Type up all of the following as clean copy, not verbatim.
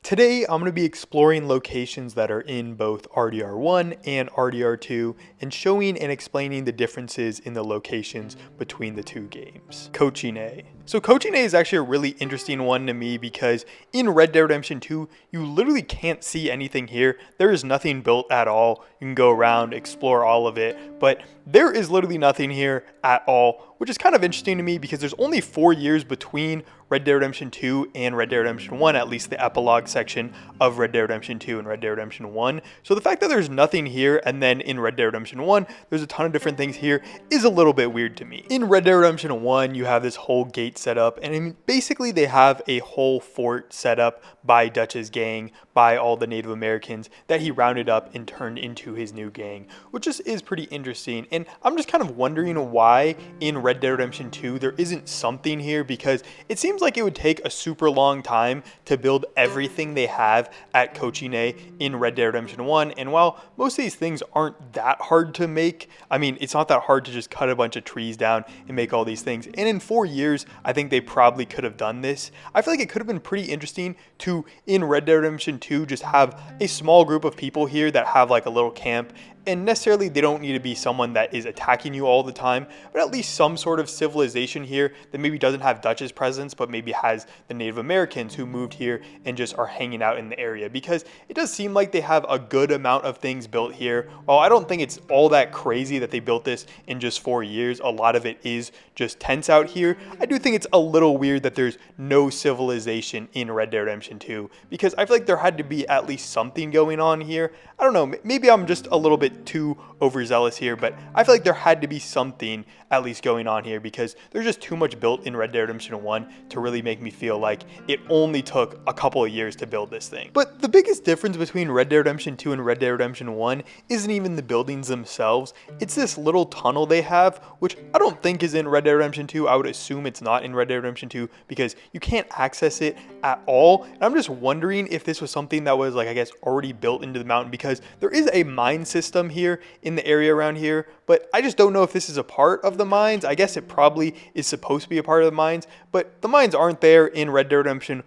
Today, I'm going to be exploring locations that are in both RDR1 and RDR2 and showing and explaining the differences in the locations between the two games. Coochin A. So Coochin A is actually a really interesting one to me because in Red Dead Redemption 2, you literally can't see anything here. There is nothing built at all. You can go around, explore all of it, but there is literally nothing here at all, which is kind of interesting to me because there's only 4 years between Red Dead Redemption 2 and Red Dead Redemption 1, at least the epilogue section of Red Dead Redemption 2 and Red Dead Redemption 1. So the fact that there's nothing here and then in Red Dead Redemption 1, there's a ton of different things here is a little bit weird to me. In Red Dead Redemption 1, you have this whole gate set up, and basically they have a whole fort set up by Dutch's gang, by all the Native Americans that he rounded up and turned into his new gang, which just is pretty interesting. And I'm just kind of wondering why in Red Dead Redemption 2 there isn't something here, because it seems like it would take a super long time to build everything they have at Coochin A in Red Dead Redemption 1. And while most of these things aren't that hard to make, I mean, it's not that hard to just cut a bunch of trees down and make all these things. And in 4 years, I think they probably could have done this. I feel like it could have been pretty interesting to, in Red Dead Redemption 2, just have a small group of people here that have like a little camp. And necessarily they don't need to be someone that is attacking you all the time, but at least some sort of civilization here that maybe doesn't have Dutch's presence, but maybe has the Native Americans who moved here and just are hanging out in the area, because it does seem like they have a good amount of things built here. While I don't think it's all that crazy that they built this in just 4 years, a lot of it is just tents out here. I do think it's a little weird that there's no civilization in Red Dead Redemption 2, because I feel like there had to be at least something going on here. I don't know, maybe I'm just a little bit too overzealous here, but I feel like there had to be something at least going on here, because there's just too much built in Red Dead Redemption 1 to really make me feel like it only took a couple of years to build this thing. But the biggest difference between Red Dead Redemption 2 and Red Dead Redemption 1 isn't even the buildings themselves. It's this little tunnel they have, which I don't think is in Red Dead Redemption 2. I would assume it's not in Red Dead Redemption 2 because you can't access it at all. And I'm just wondering if this was something that was, like, I guess, already built into the mountain, because there is a mine system here in the area around here, but I just don't know if this is a part of the mines. I guess it probably is supposed to be a part of the mines, but the mines aren't there in Red Dead Redemption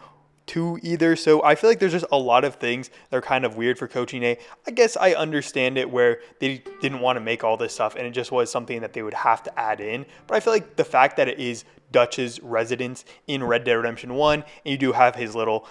2 either. So I feel like there's just a lot of things that are kind of weird for Coochin A. I guess I understand it where they didn't want to make all this stuff and it just was something that they would have to add in. But I feel like the fact that it is Dutch's residence in Red Dead Redemption 1, and you do have his little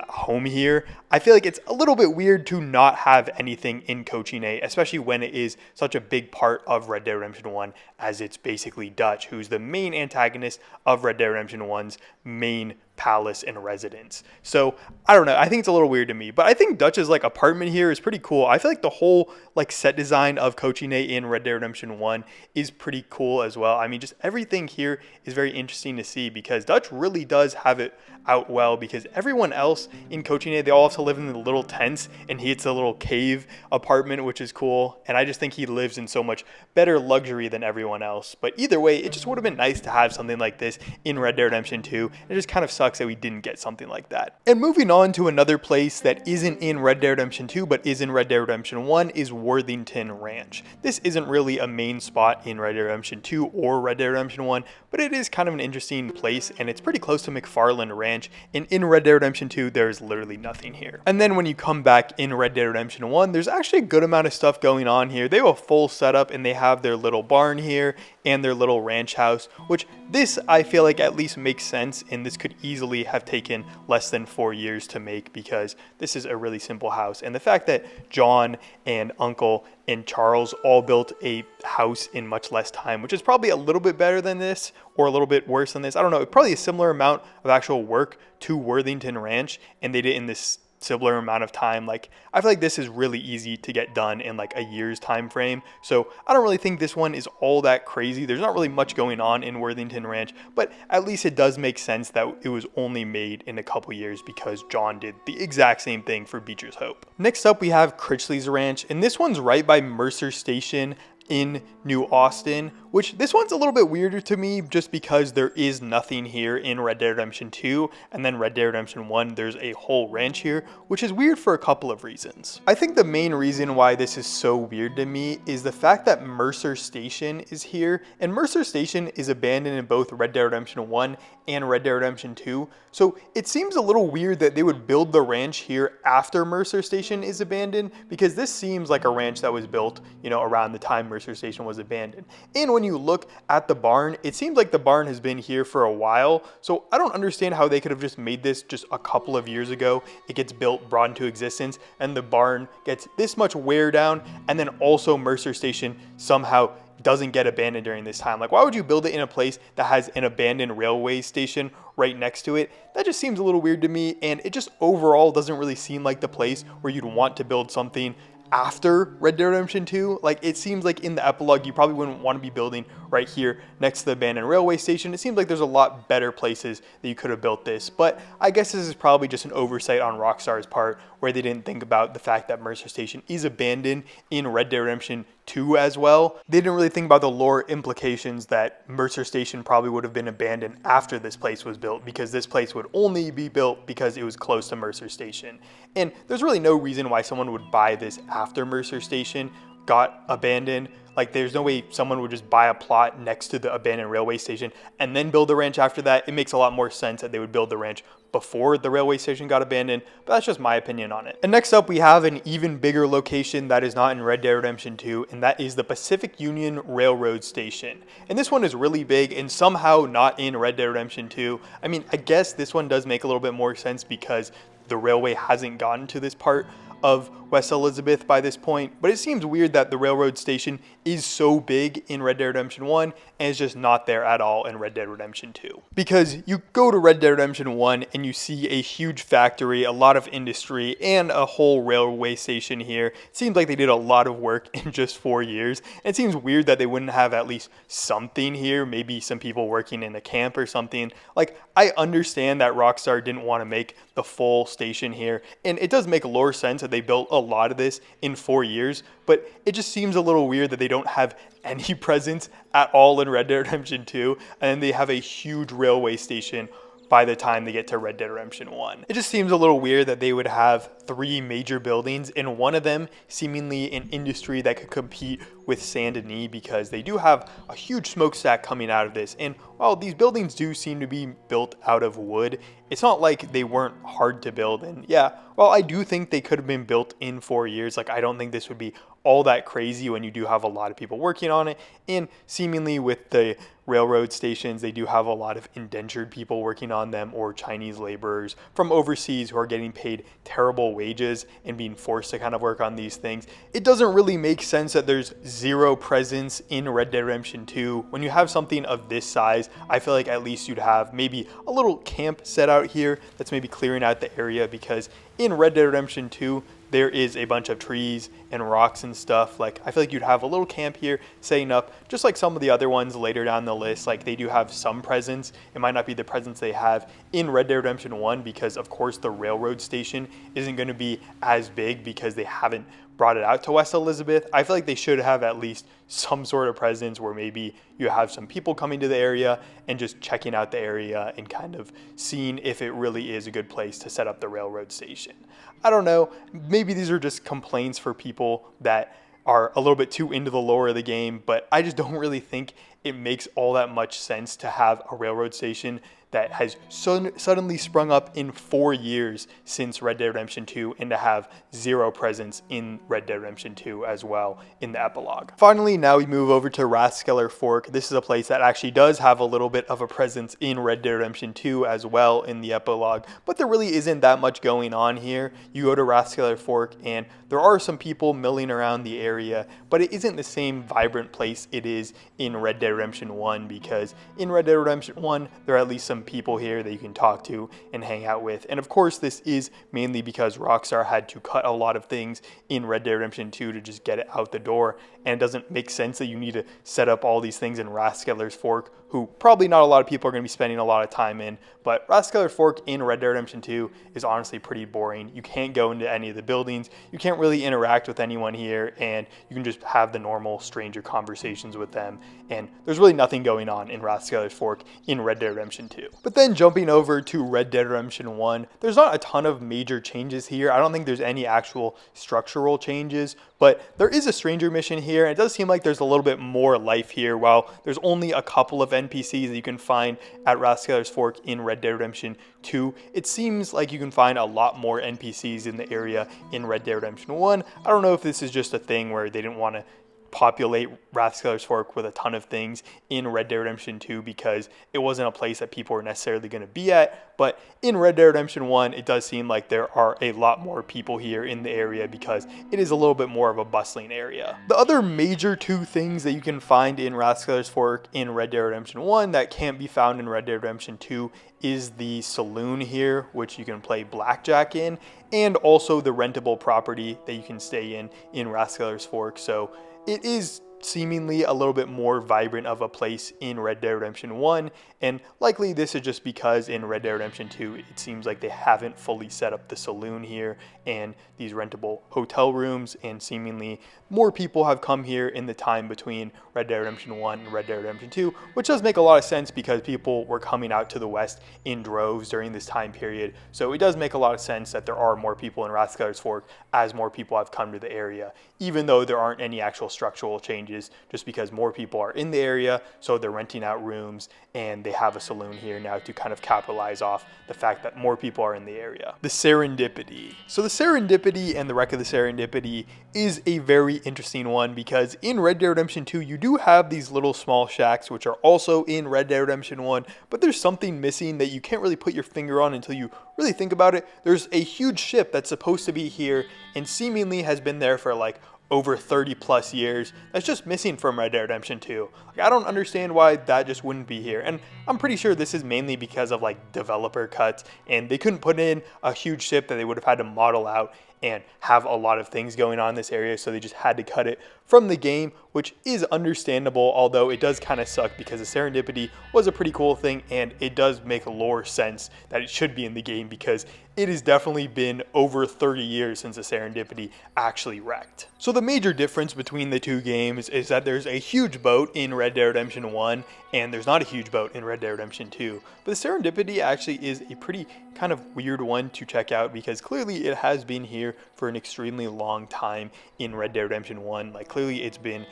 home here, I feel like it's a little bit weird to not have anything in Coochin A, especially when it is such a big part of Red Dead Redemption 1, as it's basically Dutch, who's the main antagonist of Red Dead Redemption 1's main palace and residence. So I don't know, I think it's a little weird to me, but I think Dutch's like apartment here is pretty cool. I feel like the whole like set design of Coochin A in Red Dead Redemption 1 is pretty cool as well. I mean, just everything here is very interesting to see, because Dutch really does have it out well, because everyone else in Coochin A, they all have to live in the little tents, and he gets a little cave apartment, which is cool. And I just think he lives in so much better luxury than everyone else. But either way, it just would have been nice to have something like this in Red Dead Redemption 2. It just kind of sucks that we didn't get something like that. And moving on to another place that isn't in Red Dead Redemption 2 but is in Red Dead Redemption 1 is Worthington Ranch. This isn't really a main spot in Red Dead Redemption 2 or Red Dead Redemption 1, but it is kind of an interesting place, and it's pretty close to McFarlane Ranch, and in Red Dead Redemption 2 there's literally nothing here. And then when you come back in Red Dead Redemption 1, there's actually a good amount of stuff going on here. They have a full setup, and they have their little barn here and their little ranch house, which this I feel like at least makes sense, and this could easily have taken less than 4 years to make, because this is a really simple house. And the fact that John and Uncle and Charles all built a house in much less time, which is probably a little bit better than this or a little bit worse than this, I don't know, probably a similar amount of actual work to Worthington Ranch, and they did it in this similar amount of time. Like, I feel like this is really easy to get done in like a year's time frame. So I don't really think this one is all that crazy. There's not really much going on in Worthington Ranch, but at least it does make sense that it was only made in a couple years, because John did the exact same thing for Beecher's Hope. Next up, we have Critley's Ranch, and this one's right by Mercer Station in New Austin, which this one's a little bit weirder to me just because there is nothing here in Red Dead Redemption 2, and then Red Dead Redemption 1 there's a whole ranch here, which is weird for a couple of reasons. I think the main reason why this is so weird to me is the fact that Mercer Station is here, and Mercer Station is abandoned in both Red Dead Redemption 1 and Red Dead Redemption 2, so it seems a little weird that they would build the ranch here after Mercer Station is abandoned, because this seems like a ranch that was built, you know, around the time Mercer Station was abandoned. And when you look at the barn, it seems like the barn has been here for a while, so I don't understand how they could have just made this just a couple of years ago. It gets built, brought into existence, and the barn gets this much wear down, and then also Mercer Station somehow doesn't get abandoned during this time. Like, why would you build it in a place that has an abandoned railway station right next to it? That just seems a little weird to me, and it just overall doesn't really seem like the place where you'd want to build something after Red Dead Redemption 2. Like, it seems like in the epilogue you probably wouldn't want to be building right here next to the abandoned railway station. It seems like there's a lot better places that you could have built this, but I guess this is probably just an oversight on Rockstar's part, where they didn't think about the fact that Mercer Station is abandoned in Red Dead Redemption 2 as well. They didn't really think about the lore implications that Mercer Station probably would have been abandoned after this place was built, because this place would only be built because it was close to Mercer Station. And there's really no reason why someone would buy this after Mercer Station got abandoned. Like, there's no way someone would just buy a plot next to the abandoned railway station and then build a ranch after that. It makes a lot more sense that they would build the ranch before the railway station got abandoned, but that's just my opinion on it. And next up, we have an even bigger location that is not in Red Dead Redemption 2, and that is the Pacific Union Railroad Station. And this one is really big and somehow not in Red Dead Redemption 2. I mean, I guess this one does make a little bit more sense because the railway hasn't gotten to this part of West Elizabeth by this point, but it seems weird that the railroad station is so big in Red Dead Redemption 1 and is just not there at all in Red Dead Redemption 2. Because you go to Red Dead Redemption 1 and you see a huge factory, a lot of industry, and a whole railway station here. It seems like they did a lot of work in just 4 years. And it seems weird that they wouldn't have at least something here, maybe some people working in a camp or something. Like, I understand that Rockstar didn't want to make the full station here, and it does make lore sense that they built a lot of this in 4 years, but it just seems a little weird that they don't have any presence at all in Red Dead Redemption 2, and then they have a huge railway station by the time they get to Red Dead Redemption 1. It just seems a little weird that they would have 3 major buildings, and one of them seemingly an industry that could compete with Saint Denis, because they do have a huge smokestack coming out of this. And while these buildings do seem to be built out of wood, it's not like they weren't hard to build. And yeah, well, I do think they could have been built in 4 years. Like, I don't think this would be all that crazy when you do have a lot of people working on it. And seemingly with the railroad stations, they do have a lot of indentured people working on them, or Chinese laborers from overseas who are getting paid terrible wages and being forced to kind of work on these things. It doesn't really make sense that there's zero presence in Red Dead Redemption 2. When you have something of this size, I feel like at least you'd have maybe a little camp set out here that's maybe clearing out the area, because in Red Dead Redemption 2, there is a bunch of trees and rocks and stuff. Like, I feel like you'd have a little camp here setting up, just like some of the other ones later down the list. Like, they do have some presence. It might not be the presence they have in Red Dead Redemption 1, because of course the railroad station isn't going to be as big because they haven't brought it out to West Elizabeth. I feel like they should have at least some sort of presence where maybe you have some people coming to the area and just checking out the area and kind of seeing if it really is a good place to set up the railroad station. I don't know, maybe these are just complaints for people that are a little bit too into the lore of the game, but I just don't really think it makes all that much sense to have a railroad station that has suddenly sprung up in 4 years since Red Dead Redemption 2, and to have zero presence in Red Dead Redemption 2 as well in the epilogue. Finally, now we move over to Rathskeller Fork. This is a place that actually does have a little bit of a presence in Red Dead Redemption 2 as well in the epilogue, but there really isn't that much going on here. You go to Rathskeller Fork and there are some people milling around the area, but it isn't the same vibrant place it is in Red Dead Redemption 1, because in Red Dead Redemption 1, there are at least some some people here that you can talk to and hang out with. And of course, this is mainly because Rockstar had to cut a lot of things in Red Dead Redemption 2 to just get it out the door. And it doesn't make sense that you need to set up all these things in Rathskeller's Fork, who probably not a lot of people are going to be spending a lot of time in. But Rathskeller Fork in Red Dead Redemption 2 is honestly pretty boring. You can't go into any of the buildings. You can't really interact with anyone here, and you can just have the normal stranger conversations with them. And there's really nothing going on in Rathskeller's Fork in Red Dead Redemption 2. But then jumping over to Red Dead Redemption 1, there's not a ton of major changes here. I don't think there's any actual structural changes, but there is a stranger mission here, and it does seem like there's a little bit more life here. While there's only a couple of NPCs that you can find at Rathskeller's Fork in Red Dead Redemption 2, it seems like you can find a lot more NPCs in the area in Red Dead Redemption 1. I don't know if this is just a thing where they didn't want to populate Rathskeller's Fork with a ton of things in Red Dead Redemption 2 because it wasn't a place that people were necessarily going to be at. But in Red Dead Redemption 1, it does seem like there are a lot more people here in the area because it is a little bit more of a bustling area. The other major two things that you can find in Rathskeller's Fork in Red Dead Redemption 1 that can't be found in Red Dead Redemption 2 is the saloon here, which you can play blackjack in, and also the rentable property that you can stay in Rathskeller's Fork. So it is seemingly a little bit more vibrant of a place in Red Dead Redemption 1, and likely this is just because in Red Dead Redemption 2 it seems like they haven't fully set up the saloon here and these rentable hotel rooms, and seemingly more people have come here in the time between Red Dead Redemption 1 and Red Dead Redemption 2, which does make a lot of sense because people were coming out to the west in droves during this time period. So it does make a lot of sense that there are more people in Rathskeller's Fork as more people have come to the area, even though there aren't any actual structural changes, just because more people are in the area, so they're renting out rooms and they have a saloon here now to kind of capitalize off the fact that more people are in the area. The Serendipity. So the Serendipity and the Wreck of the Serendipity is a very interesting one because in Red Dead Redemption 2 you do have these little small shacks which are also in Red Dead Redemption 1, but there's something missing that you can't really put your finger on until you really think about it. There's a huge ship that's supposed to be here and seemingly has been there for like over 30 plus years that's just missing from Red Dead Redemption 2. Like, I don't understand why that just wouldn't be here, and I'm pretty sure this is mainly because of like developer cuts, and they couldn't put in a huge ship that they would have had to model out and have a lot of things going on in this area, so they just had to cut it from the game, which is understandable, although it does kind of suck because the Serendipity was a pretty cool thing, and it does make lore sense that it should be in the game because it has definitely been over 30 years since the Serendipity actually wrecked. So the major difference between the two games is that there's a huge boat in Red Dead Redemption 1, and there's not a huge boat in Red Dead Redemption 2. But the Serendipity actually is a pretty kind of weird one to check out because clearly it has been here for an extremely long time in Red Dead Redemption 1. Like, clearly it's been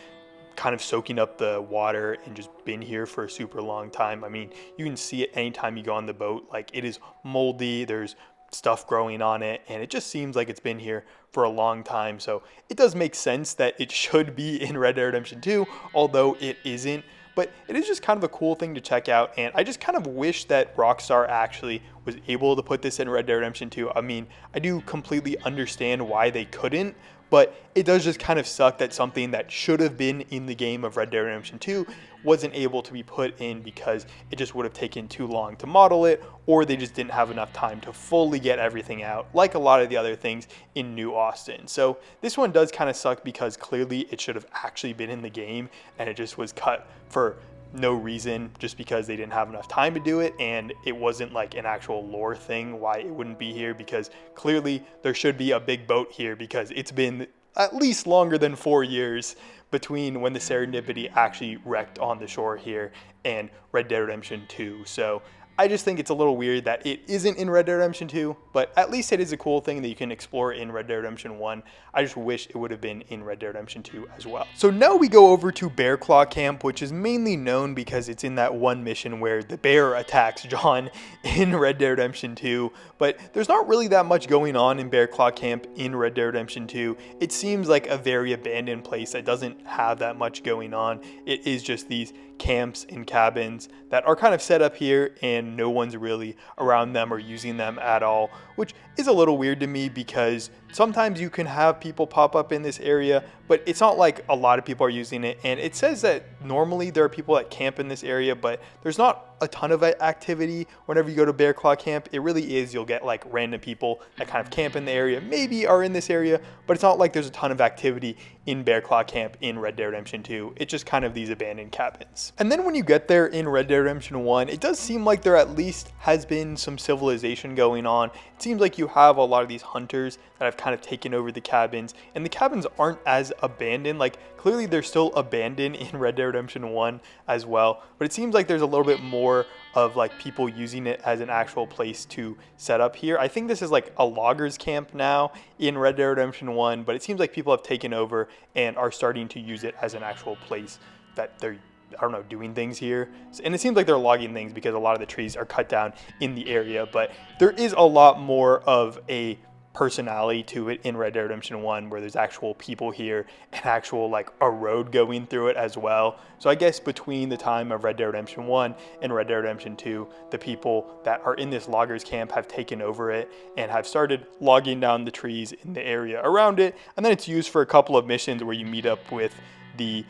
kind of soaking up the water and just been here for a super long time. I mean, you can see it anytime you go on the boat. Like, it is moldy, there's stuff growing on it, and it just seems like it's been here for a long time. So it does make sense that it should be in Red Dead Redemption 2, although it isn't. But it is just kind of a cool thing to check out, and I just kind of wish that Rockstar actually was able to put this in Red Dead Redemption 2. I mean, I do completely understand why they couldn't, but it does just kind of suck that something that should have been in the game of Red Dead Redemption 2 wasn't able to be put in because it just would have taken too long to model it, or they just didn't have enough time to fully get everything out, like a lot of the other things in New Austin. So this one does kind of suck because clearly it should have actually been in the game, and it just was cut for no reason, just because they didn't have enough time to do it, and it wasn't like an actual lore thing why it wouldn't be here, because clearly there should be a big boat here because it's been at least longer than 4 years between when the Serendipity actually wrecked on the shore here and Red Dead Redemption 2. So I just think it's a little weird that it isn't in Red Dead Redemption 2, but at least it is a cool thing that you can explore in Red Dead Redemption 1. I just wish it would have been in Red Dead Redemption 2 as well. So now we go over to Bearclaw Camp, which is mainly known because it's in that one mission where the bear attacks John in Red Dead Redemption 2, but there's not really that much going on in Bearclaw Camp in Red Dead Redemption 2. It seems like a very abandoned place that doesn't have that much going on. It is just these camps and cabins that are kind of set up here, and no one's really around them or using them at all, which is a little weird to me because sometimes you can have people pop up in this area, but it's not like a lot of people are using it. And it says that normally there are people that camp in this area, but there's not a ton of activity whenever you go to Bearclaw Camp. It really is, you'll get like random people that kind of camp in the area, maybe are in this area, but it's not like there's a ton of activity in Bearclaw Camp in Red Dead Redemption 2. It's just kind of these abandoned cabins. And then when you get there in Red Dead Redemption 1, it does seem like there at least has been some civilization going on. It seems like you have a lot of these hunters that have kind of taken over the cabins, and the cabins aren't as abandoned. Like, clearly they're still abandoned in Red Dead Redemption 1 as well, but it seems like there's a little bit more of like people using it as an actual place to set up here. I think this is like a loggers camp now in Red Dead Redemption 1, but it seems like people have taken over and are starting to use it as an actual place that they're, I don't know, doing things here. And it seems like they're logging things because a lot of the trees are cut down in the area, but there is a lot more of a personality to it in Red Dead Redemption 1, where there's actual people here and actual like a road going through it as well. So I guess between the time of Red Dead Redemption 1 and Red Dead Redemption 2, the people that are in this loggers camp have taken over it and have started logging down the trees in the area around it. And then it's used for a couple of missions where you meet up with the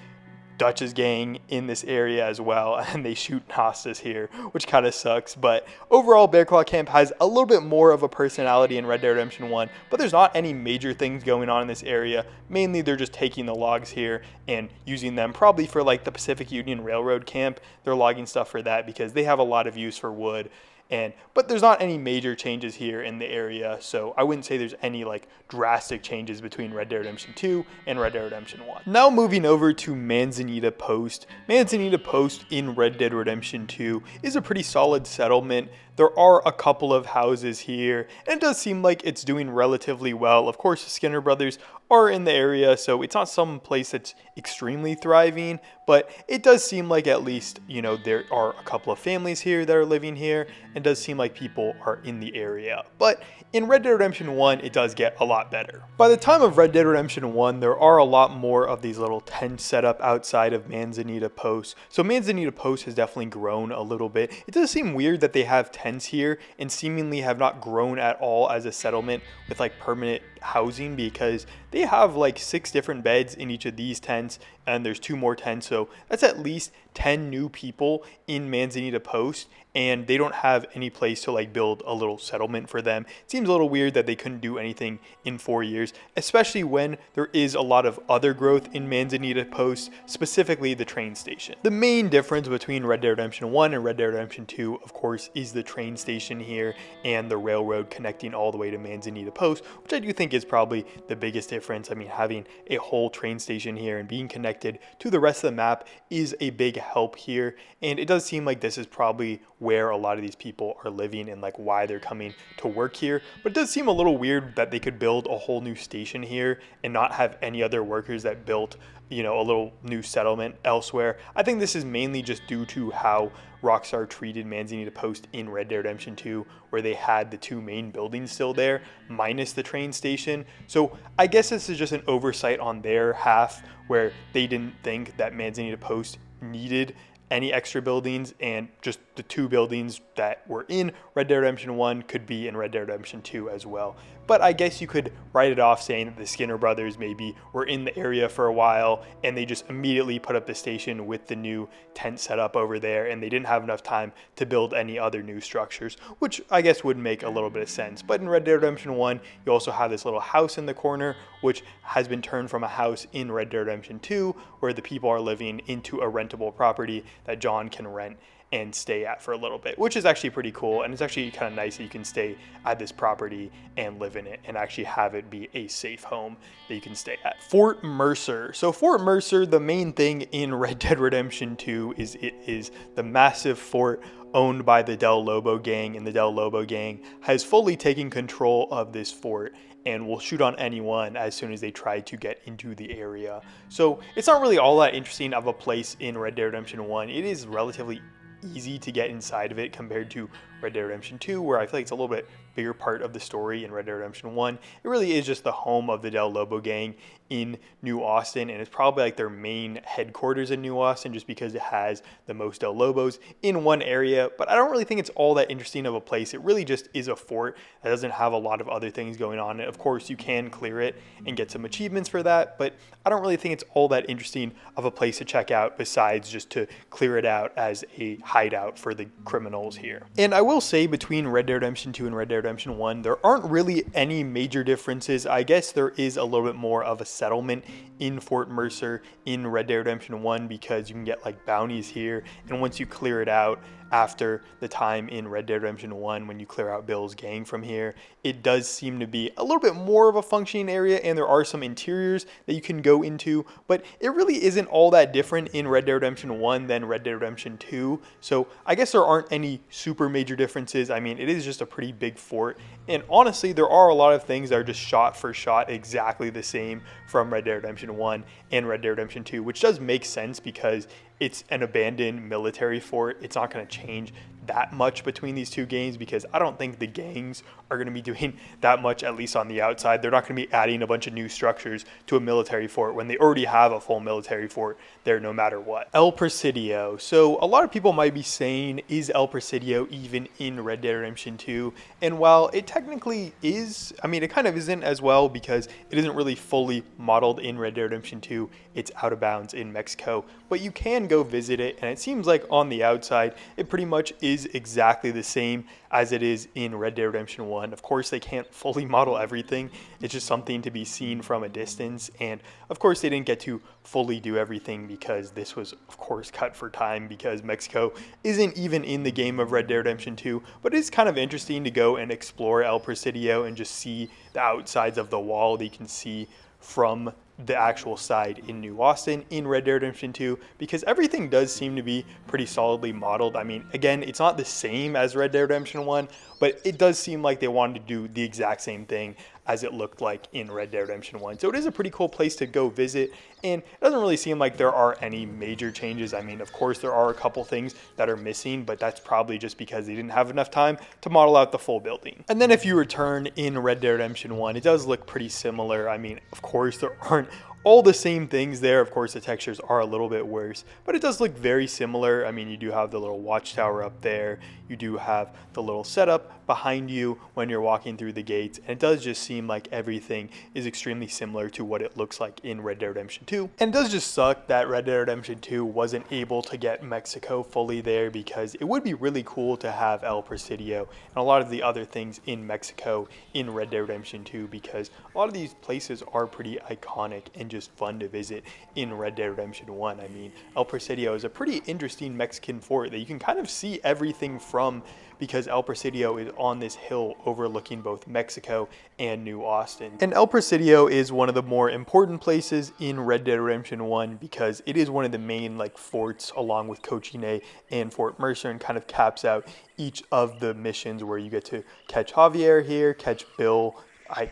Dutch's gang in this area as well, and they shoot hostas here, which kind of sucks. But overall, Bearclaw Camp has a little bit more of a personality in Red Dead Redemption 1, but there's not any major things going on in this area. Mainly, they're just taking the logs here and using them probably for like the Pacific Union Railroad camp. They're logging stuff for that because they have a lot of use for wood. But there's not any major changes here in the area, so I wouldn't say there's any like drastic changes between Red Dead Redemption 2 and Red Dead Redemption 1. Now moving over to Manzanita Post. Manzanita Post in Red Dead Redemption 2 is a pretty solid settlement. There are a couple of houses here, and it does seem like it's doing relatively well. Of course, the Skinner brothers are in the area, so it's not some place that's extremely thriving, but it does seem like at least, you know, there are a couple of families here that are living here, and it does seem like people are in the area. But in Red Dead Redemption 1, it does get a lot better. By the time of Red Dead Redemption 1, there are a lot more of these little tents set up outside of Manzanita Post. So Manzanita Post has definitely grown a little bit. It does seem weird that they have tents here and seemingly have not grown at all as a settlement with like permanent housing, because they have like 6 different beds in each of these tents, and there's 2 more tents, so that's at least 10 new people in Manzanita Post, and they don't have any place to like build a little settlement for them. It seems a little weird that they couldn't do anything in 4 years, especially when there is a lot of other growth in Manzanita Post, specifically the train station. The main difference between Red Dead Redemption 1 and Red Dead Redemption 2, of course, is the train station here and the railroad connecting all the way to Manzanita Post, which I do think is probably the biggest difference. I mean, having a whole train station here and being connected to the rest of the map is a big help here, and it does seem like this is probably where a lot of these people are living and like why they're coming to work here. But it does seem a little weird that they could build a whole new station here and not have any other workers that built, you know, a little new settlement elsewhere. I think this is mainly just due to how Rockstar treated Manzanita Post in Red Dead Redemption 2, where they had the 2 main buildings still there, minus the train station. So I guess this is just an oversight on their half, where they didn't think that Manzanita Post needed any extra buildings, and just the 2 buildings that were in Red Dead Redemption 1 could be in Red Dead Redemption 2 as well. But I guess you could write it off saying that the Skinner brothers maybe were in the area for a while and they just immediately put up the station with the new tent set up over there, and they didn't have enough time to build any other new structures, which I guess would make a little bit of sense. But in Red Dead Redemption 1, you also have this little house in the corner, which has been turned from a house in Red Dead Redemption 2, where the people are living, into a rentable property that John can rent and stay at for a little bit, which is actually pretty cool. And it's actually kind of nice that you can stay at this property and live in it and actually have it be a safe home that you can stay at. Fort Mercer. So Fort Mercer, the main thing in Red Dead Redemption 2 is it is the massive fort owned by the Del Lobo gang, and the Del Lobo gang has fully taken control of this fort and will shoot on anyone as soon as they try to get into the area. So it's not really all that interesting of a place in Red Dead Redemption 1. It is relatively easy to get inside of it compared to Red Dead Redemption 2, where I feel like it's a little bit bigger part of the story in Red Dead Redemption 1. It really is just the home of the Del Lobo gang in New Austin, and it's probably like their main headquarters in New Austin just because it has the most Del Lobos in one area. But I don't really think it's all that interesting of a place. It really just is a fort that doesn't have a lot of other things going on. And of course, you can clear it and get some achievements for that, but I don't really think it's all that interesting of a place to check out besides just to clear it out as a hideout for the criminals here. And I will say, between Red Dead Redemption 2 and Red Dead Redemption 1, there aren't really any major differences. I guess there is a little bit more of a settlement in Fort Mercer in Red Dead Redemption 1 because you can get like bounties here, and once you clear it out after the time in Red Dead Redemption 1, when you clear out Bill's gang from here, it does seem to be a little bit more of a functioning area, and there are some interiors that you can go into, but it really isn't all that different in Red Dead Redemption 1 than Red Dead Redemption 2, so I guess there aren't any super major differences. I mean, it is just a pretty big fort, and honestly, there are a lot of things that are just shot for shot exactly the same from Red Dead Redemption 1 and Red Dead Redemption 2, which does make sense because it's an abandoned military fort. It's not going to change that much between these two games because I don't think the gangs are going to be doing that much, at least on the outside. They're not going to be adding a bunch of new structures to a military fort when they already have a full military fort there no matter what. El Presidio. So a lot of people might be saying, is El Presidio even in Red Dead Redemption 2? And while it technically is, I mean, it kind of isn't as well because it isn't really fully modeled in Red Dead Redemption 2. It's out of bounds in Mexico, but you can go visit it, and it seems like on the outside it pretty much is exactly the same as it is in Red Dead Redemption 1. Of course, they can't fully model everything. It's just something to be seen from a distance, and of course they didn't get to fully do everything because this was of course cut for time because Mexico isn't even in the game of Red Dead Redemption 2, but it's kind of interesting to go and explore El Presidio and just see the outsides of the wall that you can see from the actual side in New Austin in Red Dead Redemption 2 because everything does seem to be pretty solidly modeled. I mean, again, it's not the same as Red Dead Redemption 1, but it does seem like they wanted to do the exact same thing as it looked like in Red Dead Redemption 1. So it is a pretty cool place to go visit, and it doesn't really seem like there are any major changes. I mean, of course, there are a couple things that are missing, but that's probably just because they didn't have enough time to model out the full building. And then if you return in Red Dead Redemption 1, it does look pretty similar. I mean, of course, there aren't all the same things there. Of course, the textures are a little bit worse, but it does look very similar. I mean, you do have the little watchtower up there. You do have the little setup behind you when you're walking through the gates, and it does just seem like everything is extremely similar to what it looks like in Red Dead Redemption 2. And it does just suck that Red Dead Redemption 2 wasn't able to get Mexico fully there because it would be really cool to have El Presidio and a lot of the other things in Mexico in Red Dead Redemption 2 because a lot of these places are pretty iconic and just fun to visit in Red Dead Redemption 1. I mean, El Presidio is a pretty interesting Mexican fort that you can kind of see everything from because El Presidio is on this hill overlooking both Mexico and New Austin. And El Presidio is one of the more important places in Red Dead Redemption 1 because it is one of the main like forts along with Coochin and Fort Mercer, and kind of caps out each of the missions where you get to catch Javier here, catch Bill,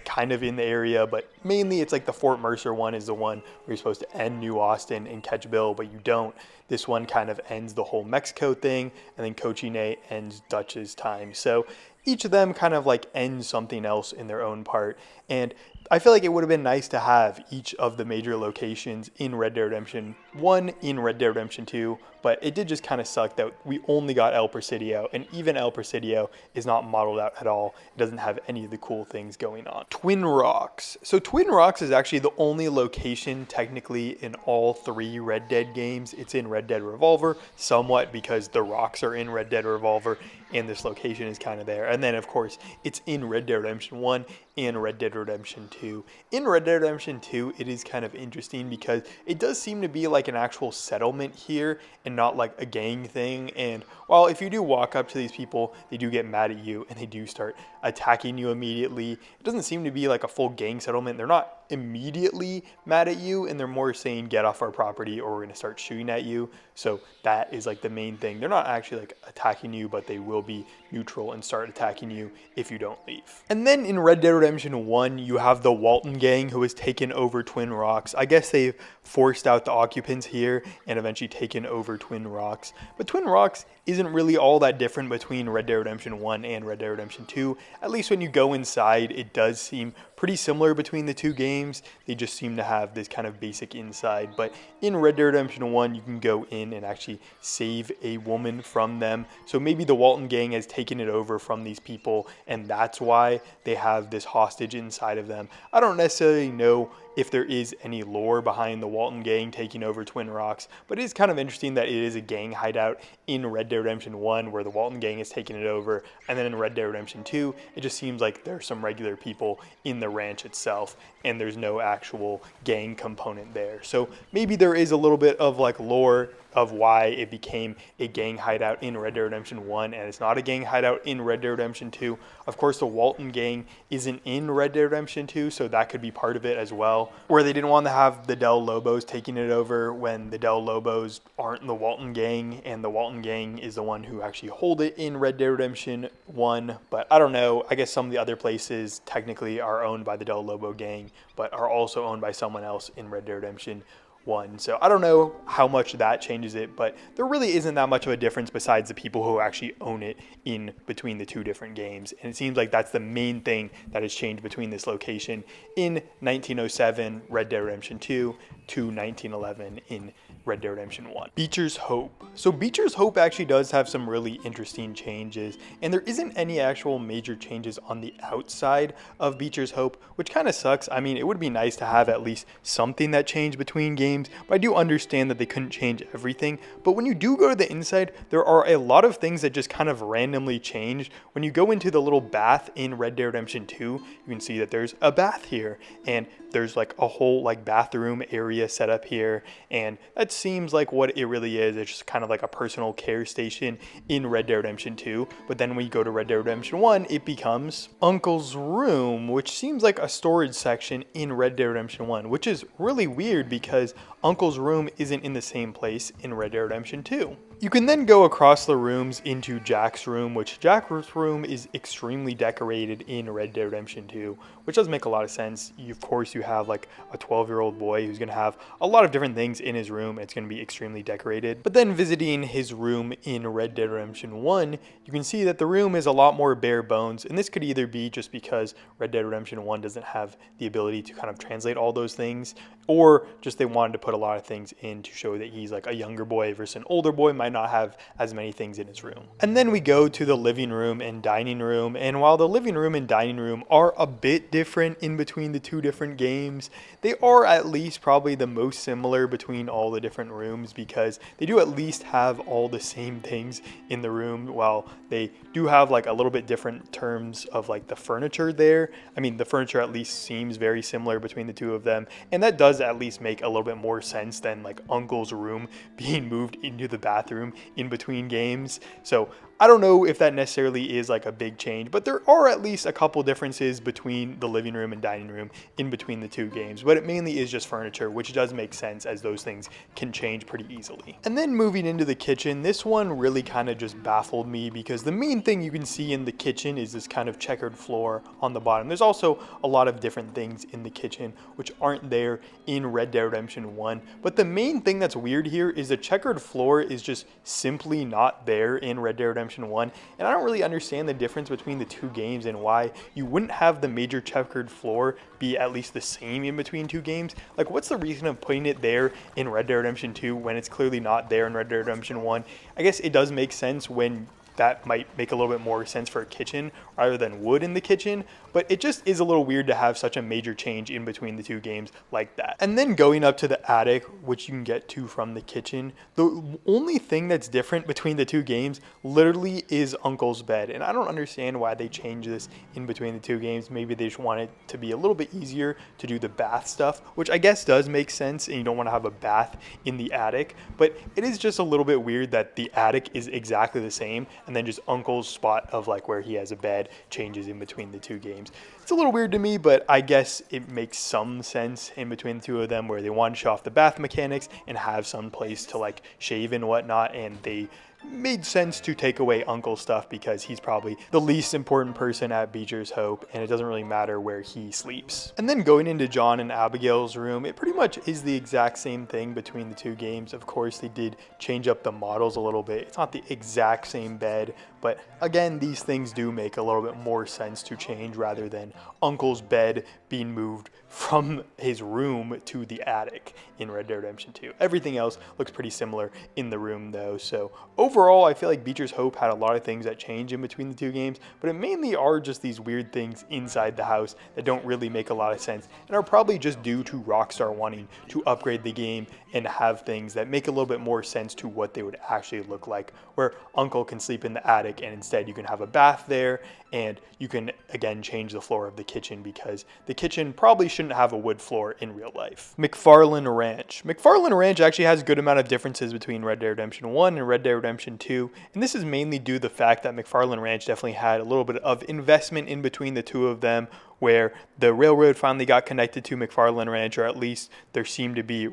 kind of in the area, but mainly it's like the Fort Mercer one is the one where you're supposed to end New Austin and catch Bill, but you don't. This one kind of ends the whole Mexico thing, and then Coochin ends Dutch's time. So each of them kind of like ends something else in their own part, and I feel like it would have been nice to have each of the major locations in Red Dead Redemption 1 in Red Dead Redemption 2, but it did just kind of suck that we only got El Presidio, and even El Presidio is not modeled out at all. It doesn't have any of the cool things going on. Twin Rocks. So Twin Rocks is actually the only location technically in all three Red Dead games. It's in Red Dead Revolver somewhat because the rocks are in Red Dead Revolver and this location is kind of there. And then of course it's in Red Dead Redemption 1 and Red Dead Redemption 2. In Red Dead Redemption 2, it is kind of interesting because it does seem to be like an actual settlement here and not like a gang thing. And while if you do walk up to these people, they do get mad at you and they do start attacking you immediately. It doesn't seem to be like a full gang settlement. They're not immediately mad at you, and they're more saying get off our property or we're going to start shooting at you. So that is like the main thing. They're not actually like attacking you, but they will be neutral and start attacking you if you don't leave. And then in Red Dead Redemption 1, you have the Walton gang who has taken over Twin Rocks. I guess they've forced out the occupants here and eventually taken over Twin Rocks. But Twin Rocks isn't really all that different between Red Dead Redemption 1 and Red Dead Redemption 2. At least when you go inside, it does seem pretty similar between the two games. They just seem to have this kind of basic inside. But in Red Dead Redemption 1, you can go in and actually save a woman from them. So maybe the Walton gang has taken it over from these people, and that's why they have this hostage inside of them. I don't necessarily know if there is any lore behind the Walton gang taking over Twin Rocks, but it is kind of interesting that it is a gang hideout in Red Dead Redemption 1 where the Walton gang is taking it over, and then in Red Dead Redemption 2, it just seems like there's some regular people in the ranch itself, and there's no actual gang component there. So maybe there is a little bit of like lore of why it became a gang hideout in Red Dead Redemption 1 and it's not a gang hideout in Red Dead Redemption 2. Of course, the Walton gang isn't in Red Dead Redemption 2, so that could be part of it as well, where they didn't want to have the Del Lobos taking it over when the Del Lobos aren't the Walton gang, and the Walton gang is the one who actually hold it in Red Dead Redemption 1. But I don't know, I guess some of the other places technically are owned by the Del Lobo gang, but are also owned by someone else in Red Dead Redemption 1. So I don't know how much that changes it, but there really isn't that much of a difference besides the people who actually own it in between the two different games. And it seems like that's the main thing that has changed between this location in 1907 Red Dead Redemption 2 to 1911 in Red Dead Redemption 1. Beecher's Hope. So Beecher's Hope actually does have some really interesting changes, and there isn't any actual major changes on the outside of Beecher's Hope, which kind of sucks. I mean, it would be nice to have at least something that changed between games, but I do understand that they couldn't change everything. But when you do go to the inside, there are a lot of things that just kind of randomly changed. When you go into the little bath in Red Dead Redemption 2, you can see that there's a bath here, and there's like a whole like bathroom area set up here, and that seems like what it really is. It's just kind of like a personal care station in Red Dead Redemption 2. But then when you go to Red Dead Redemption 1, it becomes Uncle's room, which seems like a storage section in Red Dead Redemption 1, which is really weird because Uncle's room isn't in the same place in Red Dead Redemption 2. You can then go across the rooms into Jack's room, which Jack's room is extremely decorated in Red Dead Redemption 2, which does make a lot of sense. Of course, you have like a 12-year-old boy who's going to have a lot of different things in his room. It's going to be extremely decorated. But then visiting his room in Red Dead Redemption 1, you can see that the room is a lot more bare bones. And this could either be just because Red Dead Redemption 1 doesn't have the ability to kind of translate all those things, or just they wanted to put a lot of things in to show that he's like a younger boy versus an older boy, might not have as many things in his room. And then we go to the living room and dining room, and while the living room and dining room are a bit different in between the two different games, they are at least probably the most similar between all the different rooms because they do at least have all the same things in the room, while they do have like a little bit different terms of like the furniture there. I mean, the furniture at least seems very similar between the two of them, and that does at least make a little bit more sense than like Uncle's room being moved into the bathroom in between games. So I don't know if that necessarily is like a big change, but there are at least a couple differences between the living room and dining room in between the two games, but it mainly is just furniture, which does make sense as those things can change pretty easily. And then moving into the kitchen, this one really kind of just baffled me because the main thing you can see in the kitchen is this kind of checkered floor on the bottom. There's also a lot of different things in the kitchen which aren't there in Red Dead Redemption 1, but the main thing that's weird here is the checkered floor is just simply not there in Red Dead Redemption 1, and I don't really understand the difference between the two games and why you wouldn't have the major checkered floor be at least the same in between two games. Like, what's the reason of putting it there in Red Dead Redemption 2 when it's clearly not there in Red Dead Redemption 1? I guess it does make sense when that might make a little bit more sense for a kitchen rather than wood in the kitchen, but it just is a little weird to have such a major change in between the two games like that. And then going up to the attic, which you can get to from the kitchen, the only thing that's different between the two games literally is Uncle's bed, and I don't understand why they changed this in between the two games. Maybe they just want it to be a little bit easier to do the bath stuff, which I guess does make sense, and you don't want to have a bath in the attic, but it is just a little bit weird that the attic is exactly the same, and then just Uncle's spot of like where he has a bed changes in between the two games. It's a little weird to me, but I guess it makes some sense in between the two of them, where they want to show off the bath mechanics and have some place to like shave and whatnot, and they made sense to take away Uncle's stuff because he's probably the least important person at Beecher's Hope, and it doesn't really matter where he sleeps. And then going into John and Abigail's room, it pretty much is the exact same thing between the two games. Of course, they did change up the models a little bit. It's not the exact same bed, but again, these things do make a little bit more sense to change rather than Uncle's bed being moved from his room to the attic in Red Dead Redemption 2. Everything else looks pretty similar in the room though. So overall, I feel like Beecher's Hope had a lot of things that change in between the two games, but it mainly are just these weird things inside the house that don't really make a lot of sense and are probably just due to Rockstar wanting to upgrade the game and have things that make a little bit more sense to what they would actually look like, where Uncle can sleep in the attic and instead you can have a bath there, and you can again change the floor of the kitchen because the kitchen probably shouldn't have a wood floor in real life. McFarlane Ranch. McFarlane Ranch actually has a good amount of differences between Red Dead Redemption 1 and Red Dead Redemption 2, and this is mainly due to the fact that McFarlane Ranch definitely had a little bit of investment in between the two of them, where the railroad finally got connected to McFarlane Ranch, or at least there seemed to be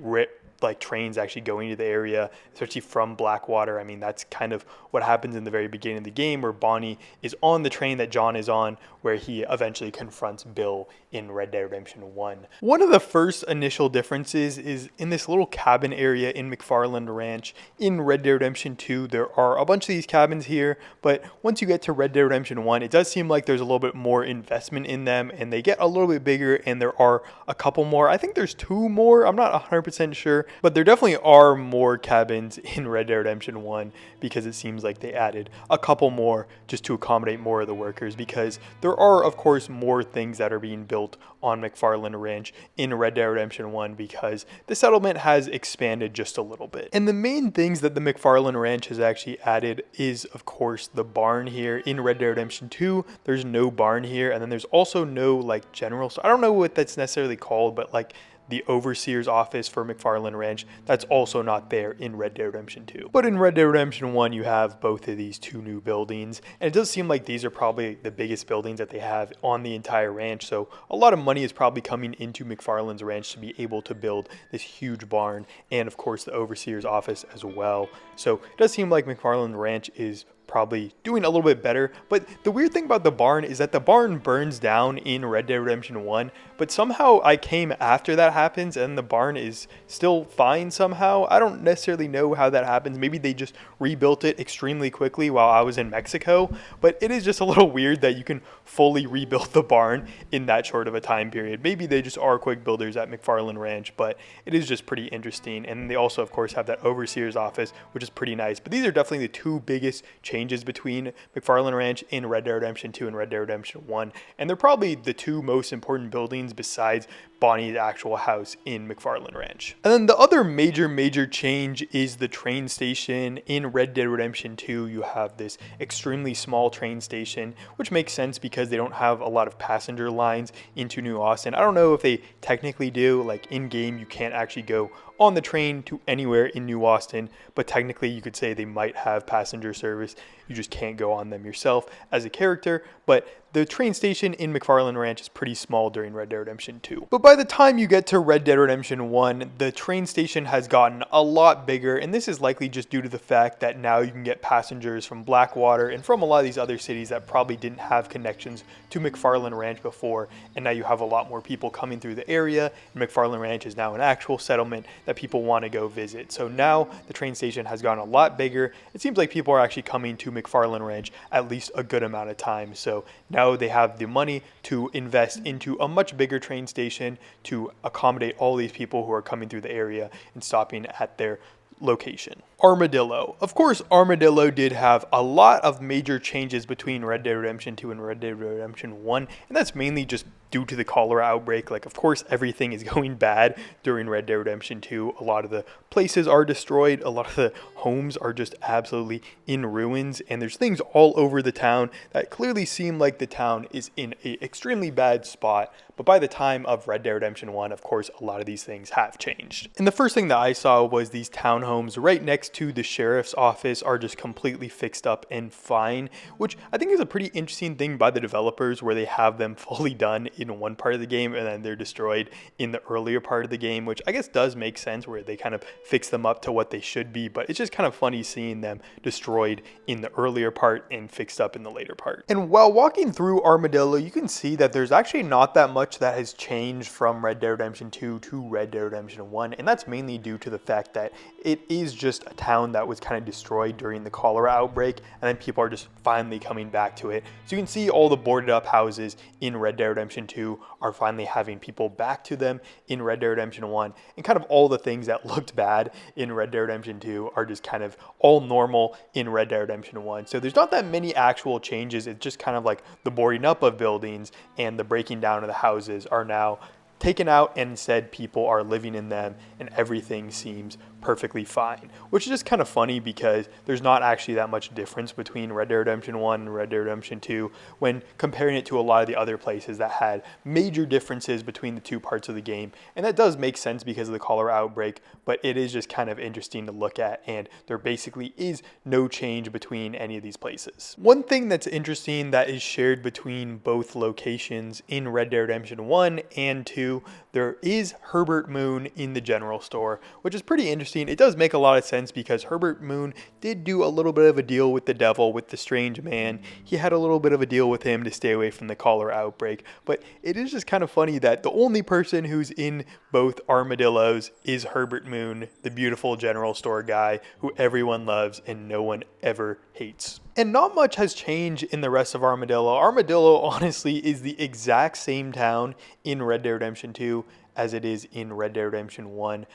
like trains actually going to the area, especially from Blackwater. I mean, that's kind of what happens in the very beginning of the game, where Bonnie is on the train that John is on, where he eventually confronts Bill in Red Dead Redemption 1. One of the first initial differences is in this little cabin area in McFarlane Ranch. In Red Dead Redemption 2, there are a bunch of these cabins here, but once you get to Red Dead Redemption 1, it does seem like there's a little bit more investment in them, and they get a little bit bigger, and there are a couple more. I think there's 2 more. I'm not 100% sure, but there definitely are more cabins in Red Dead Redemption 1 because it seems like they added a couple more just to accommodate more of the workers, because there are, of course, more things that are being built on McFarlane Ranch in Red Dead Redemption 1 because the settlement has expanded just a little bit. And the main things that the McFarlane Ranch has actually added is, of course, the barn here. In Red Dead Redemption 2, there's no barn here, and then there's also no like general, so I don't know what that's necessarily called, but like the overseer's office for McFarlane Ranch, that's also not there in Red Dead Redemption 2. But in Red Dead Redemption 1, you have both of these 2 new buildings, and it does seem like these are probably the biggest buildings that they have on the entire ranch, so a lot of money is probably coming into McFarlane's ranch to be able to build this huge barn, and of course the overseer's office as well. So it does seem like McFarlane Ranch is probably doing a little bit better. But the weird thing about the barn is that the barn burns down in Red Dead Redemption 1, but somehow I came after that happens and the barn is still fine somehow. I don't necessarily know how that happens. Maybe they just rebuilt it extremely quickly while I was in Mexico, but it is just a little weird that you can fully rebuild the barn in that short of a time period. Maybe they just are quick builders at McFarlane Ranch, but it is just pretty interesting. And they also, of course, have that overseer's office, which is pretty nice. But these are definitely the 2 biggest changes between McFarlane Ranch in Red Dead Redemption 2 and Red Dead Redemption 1. And they're probably the 2 most important buildings besides Bonnie's actual house in McFarlane Ranch. And then the other major change is the train station. In Red Dead Redemption 2, you have this extremely small train station, which makes sense because they don't have a lot of passenger lines into New Austin. I don't know if they technically do, like in game you can't actually go on the train to anywhere in New Austin, but technically you could say they might have passenger service. You just can't go on them yourself as a character, but the train station in McFarlane Ranch is pretty small during Red Dead Redemption 2. But by the time you get to Red Dead Redemption 1, the train station has gotten a lot bigger, and this is likely just due to the fact that now you can get passengers from Blackwater and from a lot of these other cities that probably didn't have connections to McFarlane Ranch before, and now you have a lot more people coming through the area, and McFarlane Ranch is now an actual settlement that people want to go visit. So now the train station has gotten a lot bigger. It seems like people are actually coming to McFarlane Ranch at least a good amount of time. So now they have the money to invest into a much bigger train station to accommodate all these people who are coming through the area and stopping at their location. Armadillo. Of course, Armadillo did have a lot of major changes between Red Dead Redemption 2 and Red Dead Redemption 1, and that's mainly just due to the cholera outbreak. Like, of course, everything is going bad during Red Dead Redemption 2. A lot of the places are destroyed. A lot of the homes are just absolutely in ruins, and there's things all over the town that clearly seem like the town is in an extremely bad spot. But by the time of Red Dead Redemption 1, of course, a lot of these things have changed. And the first thing that I saw was these townhomes right next next to the sheriff's office are just completely fixed up and fine, which I think is a pretty interesting thing by the developers, where they have them fully done in one part of the game and then they're destroyed in the earlier part of the game, which I guess does make sense, where they kind of fix them up to what they should be. But it's just kind of funny seeing them destroyed in the earlier part and fixed up in the later part. And while walking through Armadillo, you can see that there's actually not that much that has changed from Red Dead Redemption 2 to Red Dead Redemption 1, and that's mainly due to the fact that it is just a town that was kind of destroyed during the cholera outbreak, and then people are just finally coming back to it. So you can see all the boarded up houses in Red Dead Redemption 2 are finally having people back to them in Red Dead Redemption 1, and kind of all the things that looked bad in Red Dead Redemption 2 are just kind of all normal in Red Dead Redemption 1. So there's not that many actual changes. It's just kind of like the boarding up of buildings and the breaking down of the houses are now taken out, and instead people are living in them and everything seems perfectly fine, which is just kind of funny because there's not actually that much difference between Red Dead Redemption 1 and Red Dead Redemption 2 when comparing it to a lot of the other places that had major differences between the two parts of the game. And that does make sense because of the cholera outbreak, but it is just kind of interesting to look at, and there basically is no change between any of these places. One thing that's interesting that is shared between both locations in Red Dead Redemption 1 and 2, there is Herbert Moon in the general store, which is pretty interesting. It does make a lot of sense because Herbert Moon did do a little bit of a deal with the devil, with the strange man. He had a little bit of a deal with him to stay away from the cholera outbreak. But it is just kind of funny that the only person who's in both Armadillos is Herbert Moon, the beautiful general store guy who everyone loves and no one ever hates. And not much has changed in the rest of Armadillo. Armadillo honestly is the exact same town in Red Dead Redemption 2 as it is in Red Dead Redemption 1.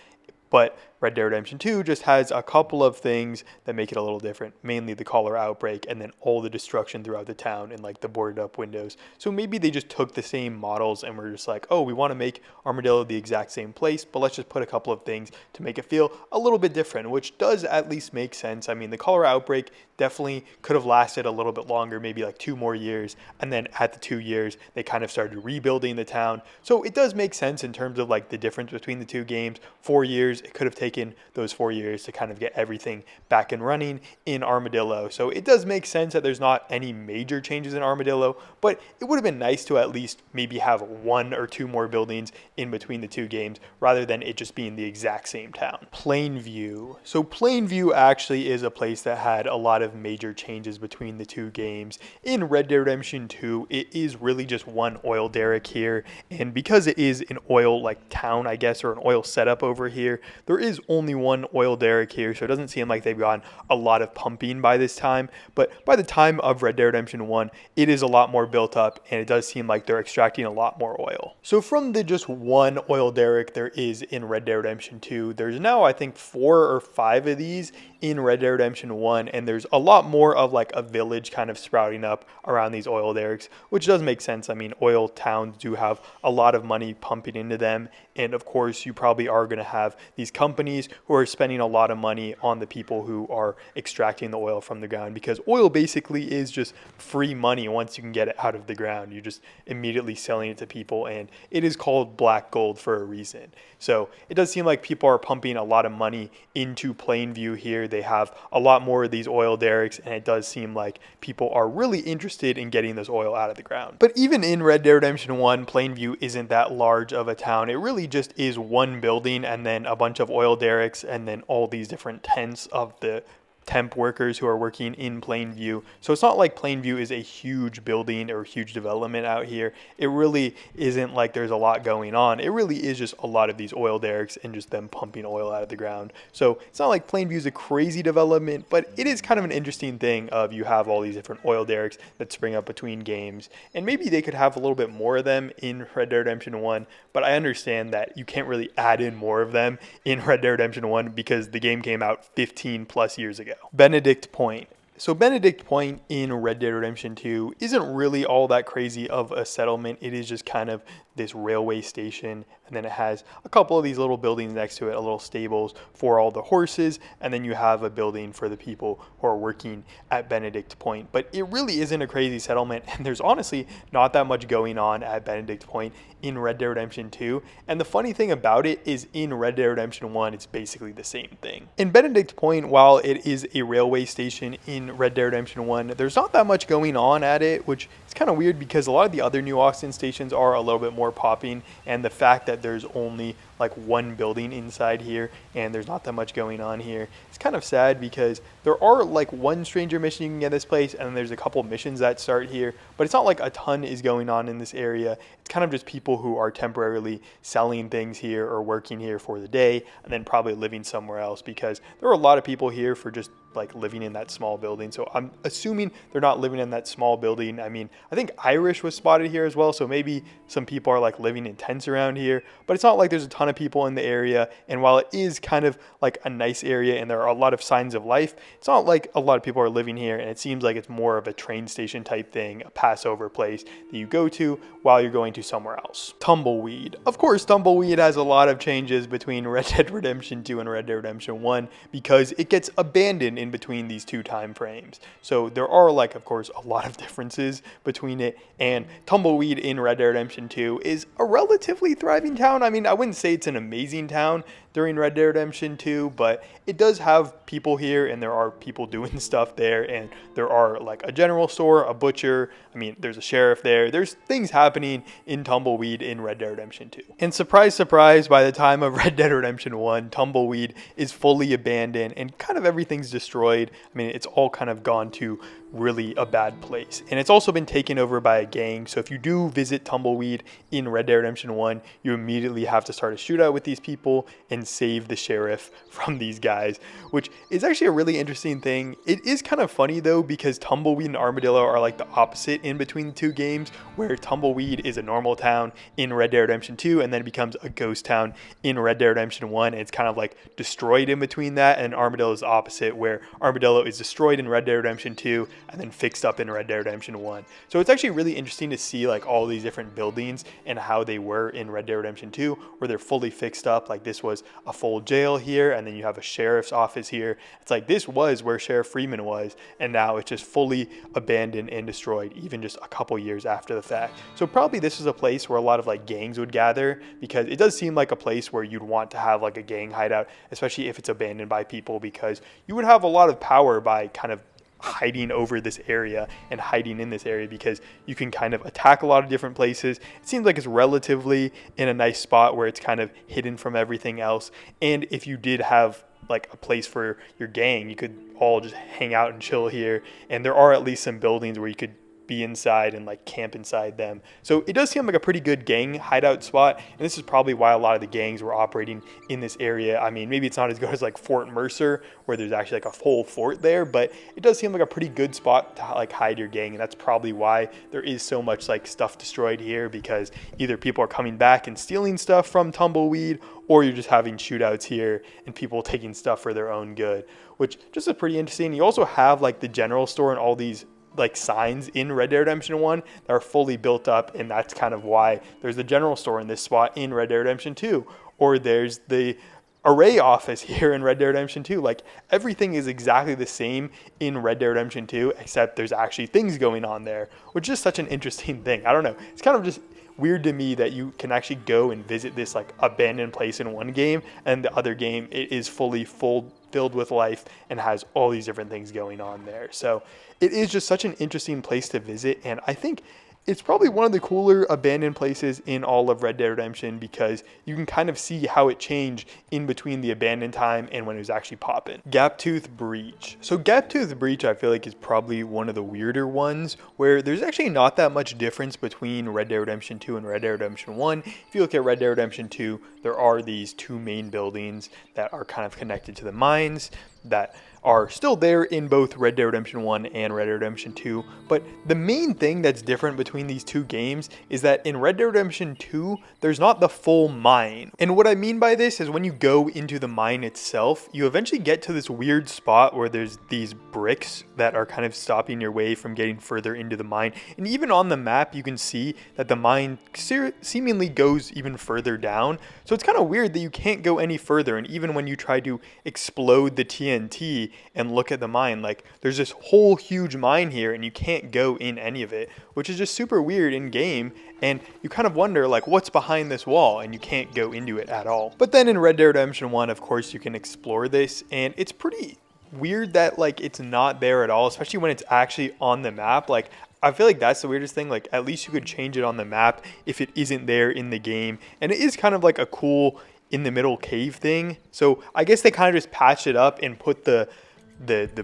But Red Dead Redemption 2 just has a couple of things that make it a little different, mainly the cholera outbreak and then all the destruction throughout the town and like the boarded up windows. So maybe they just took the same models and were just like, oh, we want to make Armadillo the exact same place, but let's just put a couple of things to make it feel a little bit different, which does at least make sense. I mean, the cholera outbreak definitely could have lasted a little bit longer, maybe like 2 more years. And then at the 2 years, they kind of started rebuilding the town. So it does make sense in terms of like the difference between the two games. 4 years, it could have taken those 4 years to kind of get everything back and running in Armadillo. So it does make sense that there's not any major changes in Armadillo, but it would have been nice to at least maybe have 1 or 2 more buildings in between the two games rather than it just being the exact same town. Plainview. So Plainview actually is a place that had a lot of major changes between the two games. In Red Dead Redemption 2, it is really just one oil derrick here, and because it is an oil like town, I guess, or an oil setup over here, there is only one oil derrick here, so it doesn't seem like they've gotten a lot of pumping by this time. But by the time of Red Dead Redemption 1, it is a lot more built up, and it does seem like they're extracting a lot more oil. So from the just one oil derrick there is in Red Dead Redemption 2, there's now I think 4 or 5 of these in Red Dead Redemption 1, and there's a lot more of like a village kind of sprouting up around these oil derricks, which does make sense. I mean, oil towns do have a lot of money pumping into them, and of course you probably are going to have these companies who are spending a lot of money on the people who are extracting the oil from the ground, because oil basically is just free money. Once you can get it out of the ground, you're just immediately selling it to people, and it is called black gold for a reason. So it does seem like people are pumping a lot of money into Plainview here. They have a lot more of these oil derricks, and it does seem like people are really interested in getting this oil out of the ground. But even in Red Dead Redemption 1, Plainview isn't that large of a town. It really just is one building and then a bunch of oil derricks and then all these different tents of the temp workers who are working in Plainview. So it's not like Plainview is a huge building or huge development out here. It really isn't like there's a lot going on. It really is just a lot of these oil derricks and just them pumping oil out of the ground. So it's not like Plainview is a crazy development, but it is kind of an interesting thing of you have all these different oil derricks that spring up between games. And maybe they could have a little bit more of them in Red Dead Redemption 1, but I understand that you can't really add in more of them in Red Dead Redemption 1 because the game came out 15 plus years ago. Benedict Point. So Benedict Point in Red Dead Redemption 2 isn't really all that crazy of a settlement. It is just kind of this railway station, and then it has a couple of these little buildings next to it, a little stables for all the horses, and then you have a building for the people who are working at Benedict Point. But it really isn't a crazy settlement, and there's honestly not that much going on at Benedict Point in Red Dead Redemption 2. And the funny thing about it is in Red Dead Redemption 1, it's basically the same thing. In Benedict Point, while it is a railway station in Red Dead Redemption 1, there's not that much going on at it, which is kind of weird because a lot of the other New Austin stations are a little bit more popping, and the fact that there's only like one building inside here and there's not that much going on here, it's kind of sad because there are like one stranger mission you can get this place, and then there's a couple missions that start here, but it's not like a ton is going on in this area. It's kind of just people who are temporarily selling things here or working here for the day and then probably living somewhere else, because there are a lot of people here for just like living in that small building. So I'm assuming they're not living in that small building. I mean, I think Irish was spotted here as well, so maybe some people are like living in tents around here, but it's not like there's a ton of people in the area. And while it is kind of like a nice area and there are a lot of signs of life, it's not like a lot of people are living here, and it seems like it's more of a train station type thing, a Passover place that you go to while you're going to somewhere else. Tumbleweed. Of course, Tumbleweed has a lot of changes between Red Dead Redemption 2 and Red Dead Redemption 1 because it gets abandoned in between these two time frames. So there are like, of course, a lot of differences between it, and Tumbleweed in Red Dead Redemption 2 is a relatively thriving town. I mean, I wouldn't say it's an amazing town during Red Dead Redemption 2, but it does have people here and there are people doing stuff there, and there are like a general store, a butcher, I mean, there's a sheriff there. There's things happening in Tumbleweed in Red Dead Redemption 2. And surprise, surprise, by the time of Red Dead Redemption 1, Tumbleweed is fully abandoned and kind of everything's destroyed. I mean, it's all kind of gone to really a bad place. And it's also been taken over by a gang. So if you do visit Tumbleweed in Red Dead Redemption 1, you immediately have to start a shootout with these people and save the sheriff from these guys, which is actually a really interesting thing. It is kind of funny though, because Tumbleweed and Armadillo are like the opposite in between the two games, where Tumbleweed is a normal town in Red Dead Redemption 2 and then becomes a ghost town in Red Dead Redemption 1. And it's kind of like destroyed in between that, and Armadillo is the opposite, where Armadillo is destroyed in Red Dead Redemption 2 and then fixed up in Red Dead Redemption 1. So it's actually really interesting to see like all these different buildings and how they were in Red Dead Redemption 2, where they're fully fixed up. Like this was a full jail here, and then you have a sheriff's office here. It's like this was where Sheriff Freeman was, and now it's just fully abandoned and destroyed even just a couple years after the fact. So probably this is a place where a lot of like gangs would gather, because it does seem like a place where you'd want to have like a gang hideout, especially if it's abandoned by people, because you would have a lot of power by kind of hiding over this area and hiding in this area, because you can kind of attack a lot of different places. It seems like it's relatively in a nice spot where it's kind of hidden from everything else. And if you did have like a place for your gang, you could all just hang out and chill here. And there are at least some buildings where you could be inside and like camp inside them. So it does seem like a pretty good gang hideout spot, and this is probably why a lot of the gangs were operating in this area. I mean, maybe it's not as good as like Fort Mercer, where there's actually like a whole fort there, but it does seem like a pretty good spot to like hide your gang, and that's probably why there is so much like stuff destroyed here, because either people are coming back and stealing stuff from Tumbleweed, or you're just having shootouts here and people taking stuff for their own good, which just is pretty interesting. You also have like the general store and all these like signs in Red Dead Redemption 1 that are fully built up, and that's kind of why there's the general store in this spot in Red Dead Redemption 2, or there's the array office here in Red Dead Redemption 2. Like everything is exactly the same in Red Dead Redemption 2, except there's actually things going on there, which is such an interesting thing. I don't know, it's kind of just weird to me that you can actually go and visit this like abandoned place in one game, and the other game it is fully filled with life and has all these different things going on there. So it is just such an interesting place to visit, and I think it's probably one of the cooler abandoned places in all of Red Dead Redemption, because you can kind of see how it changed in between the abandoned time and when it was actually popping. Gaptooth Breach. So Gaptooth Breach, I feel like, is probably one of the weirder ones, where there's actually not that much difference between Red Dead Redemption 2 and Red Dead Redemption 1. If you look at Red Dead Redemption 2, there are these two main buildings that are kind of connected to the mines. that are still there in both Red Dead Redemption 1 and Red Dead Redemption 2, but the main thing that's different between these two games is that in Red Dead Redemption 2, there's not the full mine. And what I mean by this is when you go into the mine itself, you eventually get to this weird spot where there's these bricks that are kind of stopping your way from getting further into the mine. And even on the map, you can see that the mine seemingly goes even further down. So it's kind of weird that you can't go any further. And even when you try to explode the TNT and look at the mine, like there's this whole huge mine here and you can't go in any of it, which is just super weird in game. And you kind of wonder like what's behind this wall, and you can't go into it at all. But then in Red Dead Redemption 1, of course, you can explore this, and it's pretty weird that like it's not there at all, especially when it's actually on the map. Like I feel like that's the weirdest thing. Like at least you could change it on the map if it isn't there in the game. And it is kind of like a cool in the middle cave thing. So I guess they kind of just patched it up and put the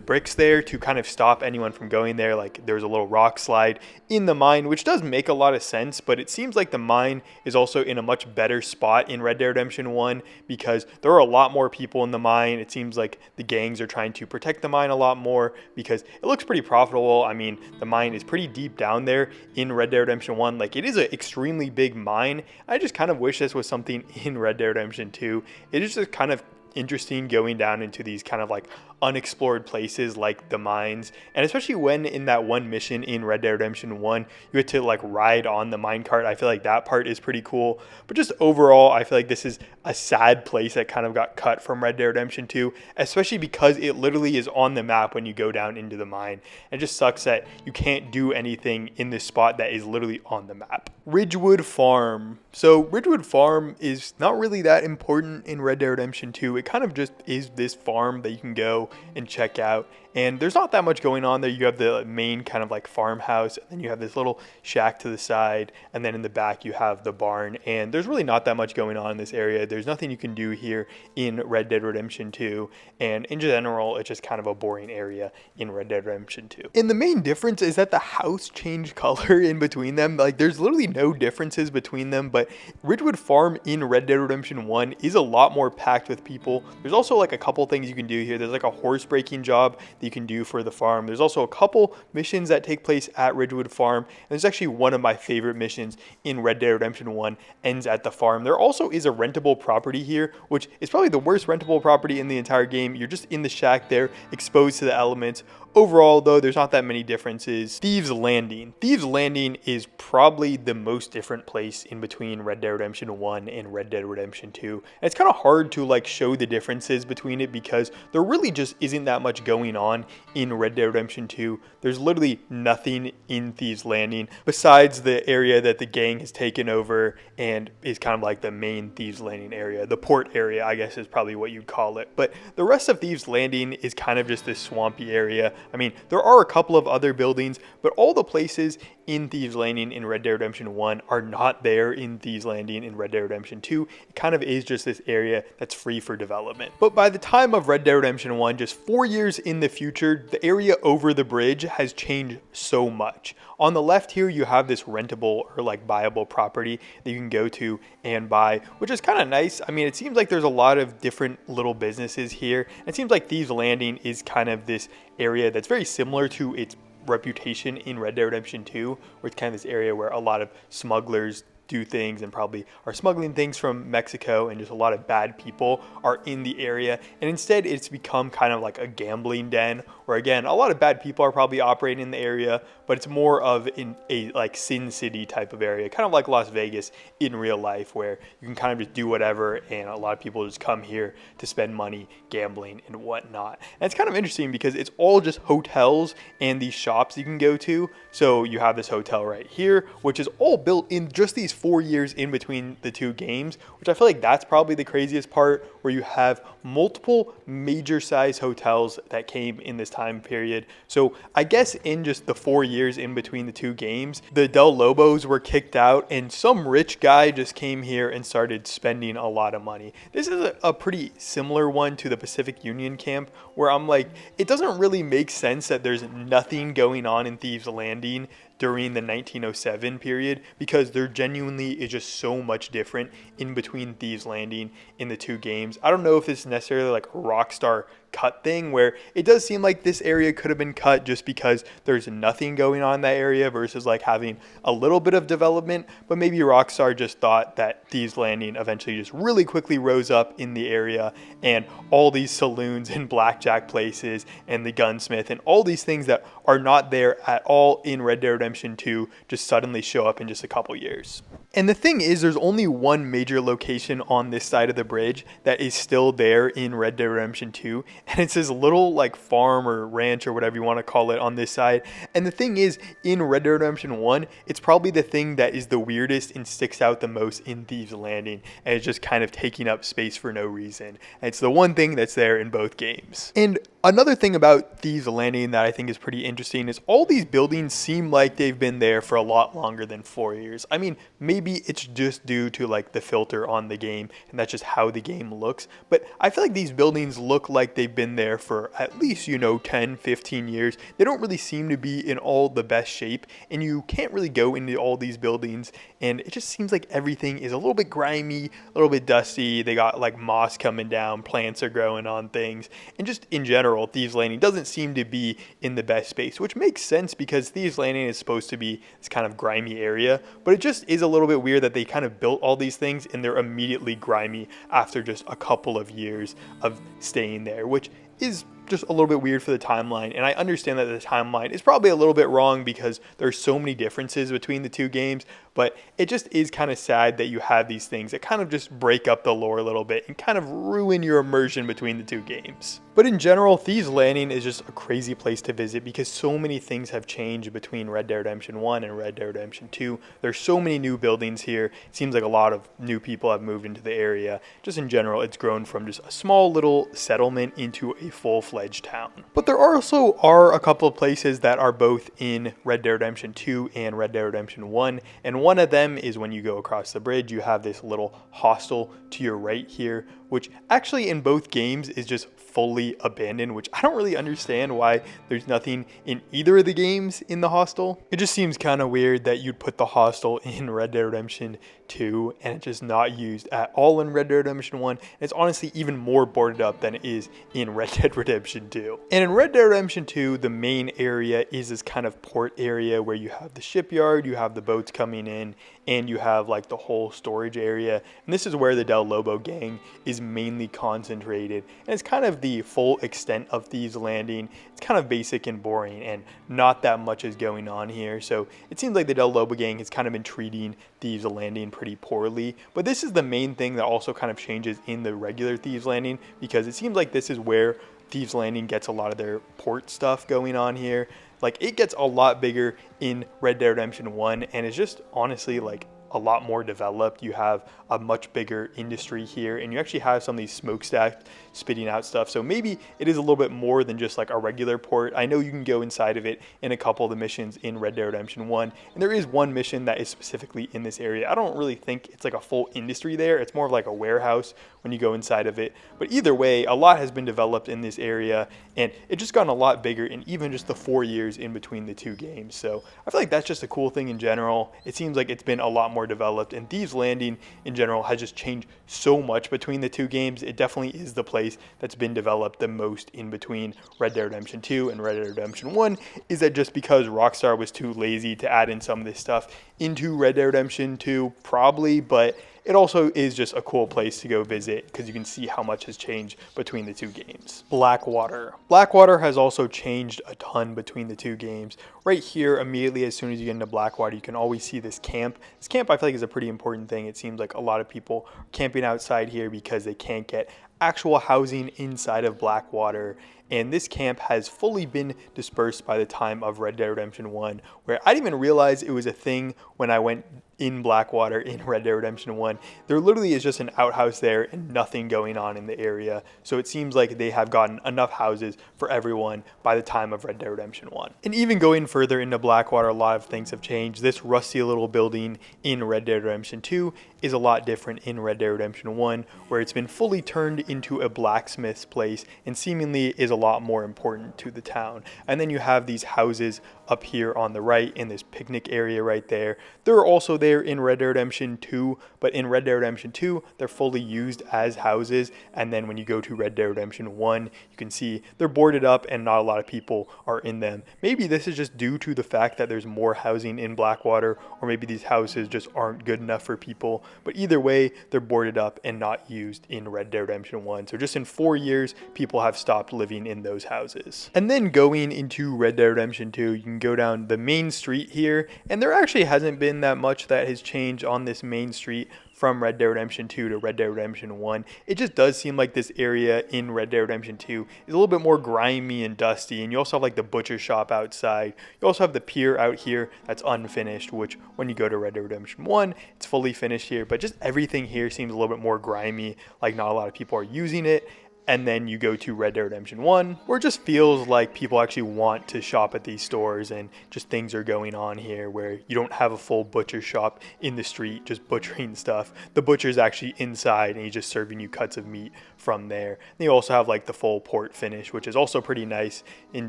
bricks there to kind of stop anyone from going there. Like there's a little rock slide in the mine, which does make a lot of sense, but it seems like the mine is also in a much better spot in Red Dead Redemption 1 because there are a lot more people in the mine. It seems like the gangs are trying to protect the mine a lot more because it looks pretty profitable. I mean, the mine is pretty deep down there in Red Dead Redemption 1. Like it is an extremely big mine. I just kind of wish this was something in Red Dead Redemption 2. It is just kind of interesting going down into these kind of like unexplored places like the mines, and especially when in that one mission in Red Dead Redemption 1 you had to like ride on the minecart. I feel like that part is pretty cool, but just overall I feel like this is a sad place that kind of got cut from Red Dead Redemption 2, especially because it literally is on the map when you go down into the mine. It just sucks that you can't do anything in this spot that is literally on the map. Ridgewood Farm. So Ridgewood Farm is not really that important in Red Dead Redemption 2. It kind of just is this farm that you can go and check out, and there's not that much going on there. You have the main kind of like farmhouse, and then you have this little shack to the side, and then in the back you have the barn, and there's really not that much going on in this area. There's nothing you can do here in Red Dead Redemption 2, and in general it's just kind of a boring area in Red Dead Redemption 2. And the main difference is that the house changed color in between them. Like there's literally no differences between them, but Ridgewood Farm in Red Dead Redemption 1 is a lot more packed with people. There's also like a couple things you can do here. There's like a horse breaking job that you can do for the farm. There's also a couple missions that take place at Ridgewood Farm, and there's actually one of my favorite missions in Red Dead Redemption 1 ends at the farm. There also is a rentable property here, which is probably the worst rentable property in the entire game. You're just in the shack there, exposed to the elements. Overall, though, there's not that many differences. Thieves Landing. Thieves Landing is probably the most different place in between Red Dead Redemption 1 and Red Dead Redemption 2. And it's kind of hard to like show the differences between it because there really just isn't that much going on in Red Dead Redemption 2. There's literally nothing in Thieves Landing besides the area that the gang has taken over and is kind of like the main Thieves Landing area. The port area, I guess, is probably what you'd call it. But the rest of Thieves Landing is kind of just this swampy area. I mean, there are a couple of other buildings, but all the places in Thieves Landing in Red Dead Redemption 1 are not there in Thieves Landing in Red Dead Redemption 2. It kind of is just this area that's free for development. But by the time of Red Dead Redemption 1, just 4 years in the future, the area over the bridge has changed so much. On the left here, you have this rentable or like buyable property that you can go to and buy, which is kind of nice. I mean, it seems like there's a lot of different little businesses here. It seems like Thieves Landing is kind of this area that's very similar to its reputation in Red Dead Redemption 2, where it's kind of this area where a lot of smugglers do things and probably are smuggling things from Mexico, and just a lot of bad people are in the area. And instead it's become kind of like a gambling den where, again, a lot of bad people are probably operating in the area, but it's more of in a like Sin City type of area, kind of like Las Vegas in real life, where you can kind of just do whatever, and a lot of people just come here to spend money gambling and whatnot. And it's kind of interesting because it's all just hotels and these shops you can go to. So you have this hotel right here, which is all built in just these 4 years in between the two games, which I feel like that's probably the craziest part, where you have multiple major size hotels that came in this time period. So I guess in just the 4 years in between the two games, the Del Lobos were kicked out and some rich guy just came here and started spending a lot of money. This is a pretty similar one to the Pacific Union camp, where I'm like, it doesn't really make sense that there's nothing going on in Thieves Landing during the 1907 period, because there genuinely is just so much different in between Thieves Landing in the two games. games. I don't know if it's necessarily like a Rockstar cut thing, where it does seem like this area could have been cut just because there's nothing going on in that area versus like having a little bit of development. But maybe Rockstar just thought that Thieves Landing eventually just really quickly rose up in the area, and all these saloons and blackjack places and the gunsmith and all these things that are not there at all in Red Dead Redemption 2 just suddenly show up in just a couple years. And the thing is, there's only one major location on this side of the bridge that is still there in Red Dead Redemption 2, and it's this little like farm or ranch or whatever you want to call it on this side. And the thing is, in Red Dead Redemption 1, it's probably the thing that is the weirdest and sticks out the most in Thieves Landing, and it's just kind of taking up space for no reason. And it's the one thing that's there in both games. And another thing about Thieves Landing that I think is pretty interesting is all these buildings seem like they've been there for a lot longer than 4 years. I mean, maybe it's just due to like the filter on the game, and that's just how the game looks. But I feel like these buildings look like they've been there for at least, 10, 15 years. They don't really seem to be in all the best shape, and you can't really go into all these buildings, and it just seems like everything is a little bit grimy, a little bit dusty. They got like moss coming down, plants are growing on things, and just in general, Thieves Landing doesn't seem to be in the best space, which makes sense because Thieves Landing is supposed to be this kind of grimy area, but it just is a little bit weird that they kind of built all these things and they're immediately grimy after just a couple of years of staying there, which is just a little bit weird for the timeline. And I understand that the timeline is probably a little bit wrong because there's so many differences between the two games, but it just is kind of sad that you have these things that kind of just break up the lore a little bit and kind of ruin your immersion between the two games. But in general, Thieves Landing is just a crazy place to visit because so many things have changed between Red Dead Redemption 1 and Red Dead Redemption 2. There's so many new buildings here. It seems like a lot of new people have moved into the area. Just in general, it's grown from just a small little settlement into a full-fledged town. But there also are a couple of places that are both in Red Dead Redemption 2 and Red Dead Redemption 1, and one of them is when you go across the bridge, you have this little hostel to your right here, which actually in both games is just fully abandoned, which I don't really understand why there's nothing in either of the games in the hostel. It just seems kind of weird that you'd put the hostel in Red Dead Redemption 2 and it's just not used at all in Red Dead Redemption 1. And it's honestly even more boarded up than it is in Red Dead Redemption 2. And in Red Dead Redemption 2, the main area is this kind of port area where you have the shipyard, you have the boats coming in, and you have like the whole storage area. And this is where the Del Lobo gang is mainly concentrated. And it's kind of the full extent of Thieves Landing. It's kind of basic and boring, and not that much is going on here. So it seems like the Del Lobo gang has kind of been treating Thieves Landing pretty poorly. But this is the main thing that also kind of changes in the regular Thieves Landing, because it seems like this is where Thieves Landing gets a lot of their port stuff going on here. Like, it gets a lot bigger in Red Dead Redemption 1, and it's just honestly like a lot more developed. You have a much bigger industry here, and you actually have some of these smokestacks spitting out stuff. So maybe it is a little bit more than just like a regular port. I know you can go inside of it in a couple of the missions in Red Dead Redemption 1, and there is one mission that is specifically in this area. I don't really think it's like a full industry there. It's more of like a warehouse when you go inside of it. But either way, a lot has been developed in this area, and it just gotten a lot bigger in even just the 4 years in between the two games. So I feel like that's just a cool thing in general. It seems like it's been a lot more developed, and Thieves Landing in general has just changed so much between the two games. It definitely is the place that's been developed the most in between Red Dead Redemption 2 and Red Dead Redemption 1. Is that just because Rockstar was too lazy to add in some of this stuff into Red Dead Redemption 2? Probably, but it also is just a cool place to go visit because you can see how much has changed between the two games. Blackwater. Blackwater has also changed a ton between the two games. Right here, immediately as soon as you get into Blackwater, you can always see this camp. This camp I feel like is a pretty important thing. It seems like a lot of people are camping outside here because they can't get actual housing inside of Blackwater. And this camp has fully been dispersed by the time of Red Dead Redemption 1, where I didn't even realize it was a thing when I went in Blackwater in Red Dead Redemption 1. There literally is just an outhouse there and nothing going on in the area. So it seems like they have gotten enough houses for everyone by the time of Red Dead Redemption 1. And even going further into Blackwater, a lot of things have changed. This rusty little building in Red Dead Redemption 2 is a lot different in Red Dead Redemption 1, where it's been fully turned into a blacksmith's place and seemingly is a lot more important to the town. And then you have these houses up here on the right in this picnic area right there. They're also there in Red Dead Redemption 2, but in Red Dead Redemption 2, they're fully used as houses. And then when you go to Red Dead Redemption 1, you can see they're boarded up and not a lot of people are in them. Maybe this is just due to the fact that there's more housing in Blackwater, or maybe these houses just aren't good enough for people. But either way, they're boarded up and not used in Red Dead Redemption 1. So just in 4 years, people have stopped living in those houses. And then going into Red Dead Redemption 2, you can go down the main street here, and there actually hasn't been that much that has changed on this main street from Red Dead Redemption 2 to Red Dead Redemption 1. It just does seem like this area in Red Dead Redemption 2 is a little bit more grimy and dusty, and you also have like the butcher shop outside. You also have the pier out here that's unfinished, which when you go to Red Dead Redemption 1, it's fully finished here, but just everything here seems a little bit more grimy, like not a lot of people are using it. And then you go to Red Dead Redemption 1, where it just feels like people actually want to shop at these stores and just things are going on here where you don't have a full butcher shop in the street just butchering stuff. The butcher's actually inside and he's just serving you cuts of meat from there. And you also have like the full port finish, which is also pretty nice in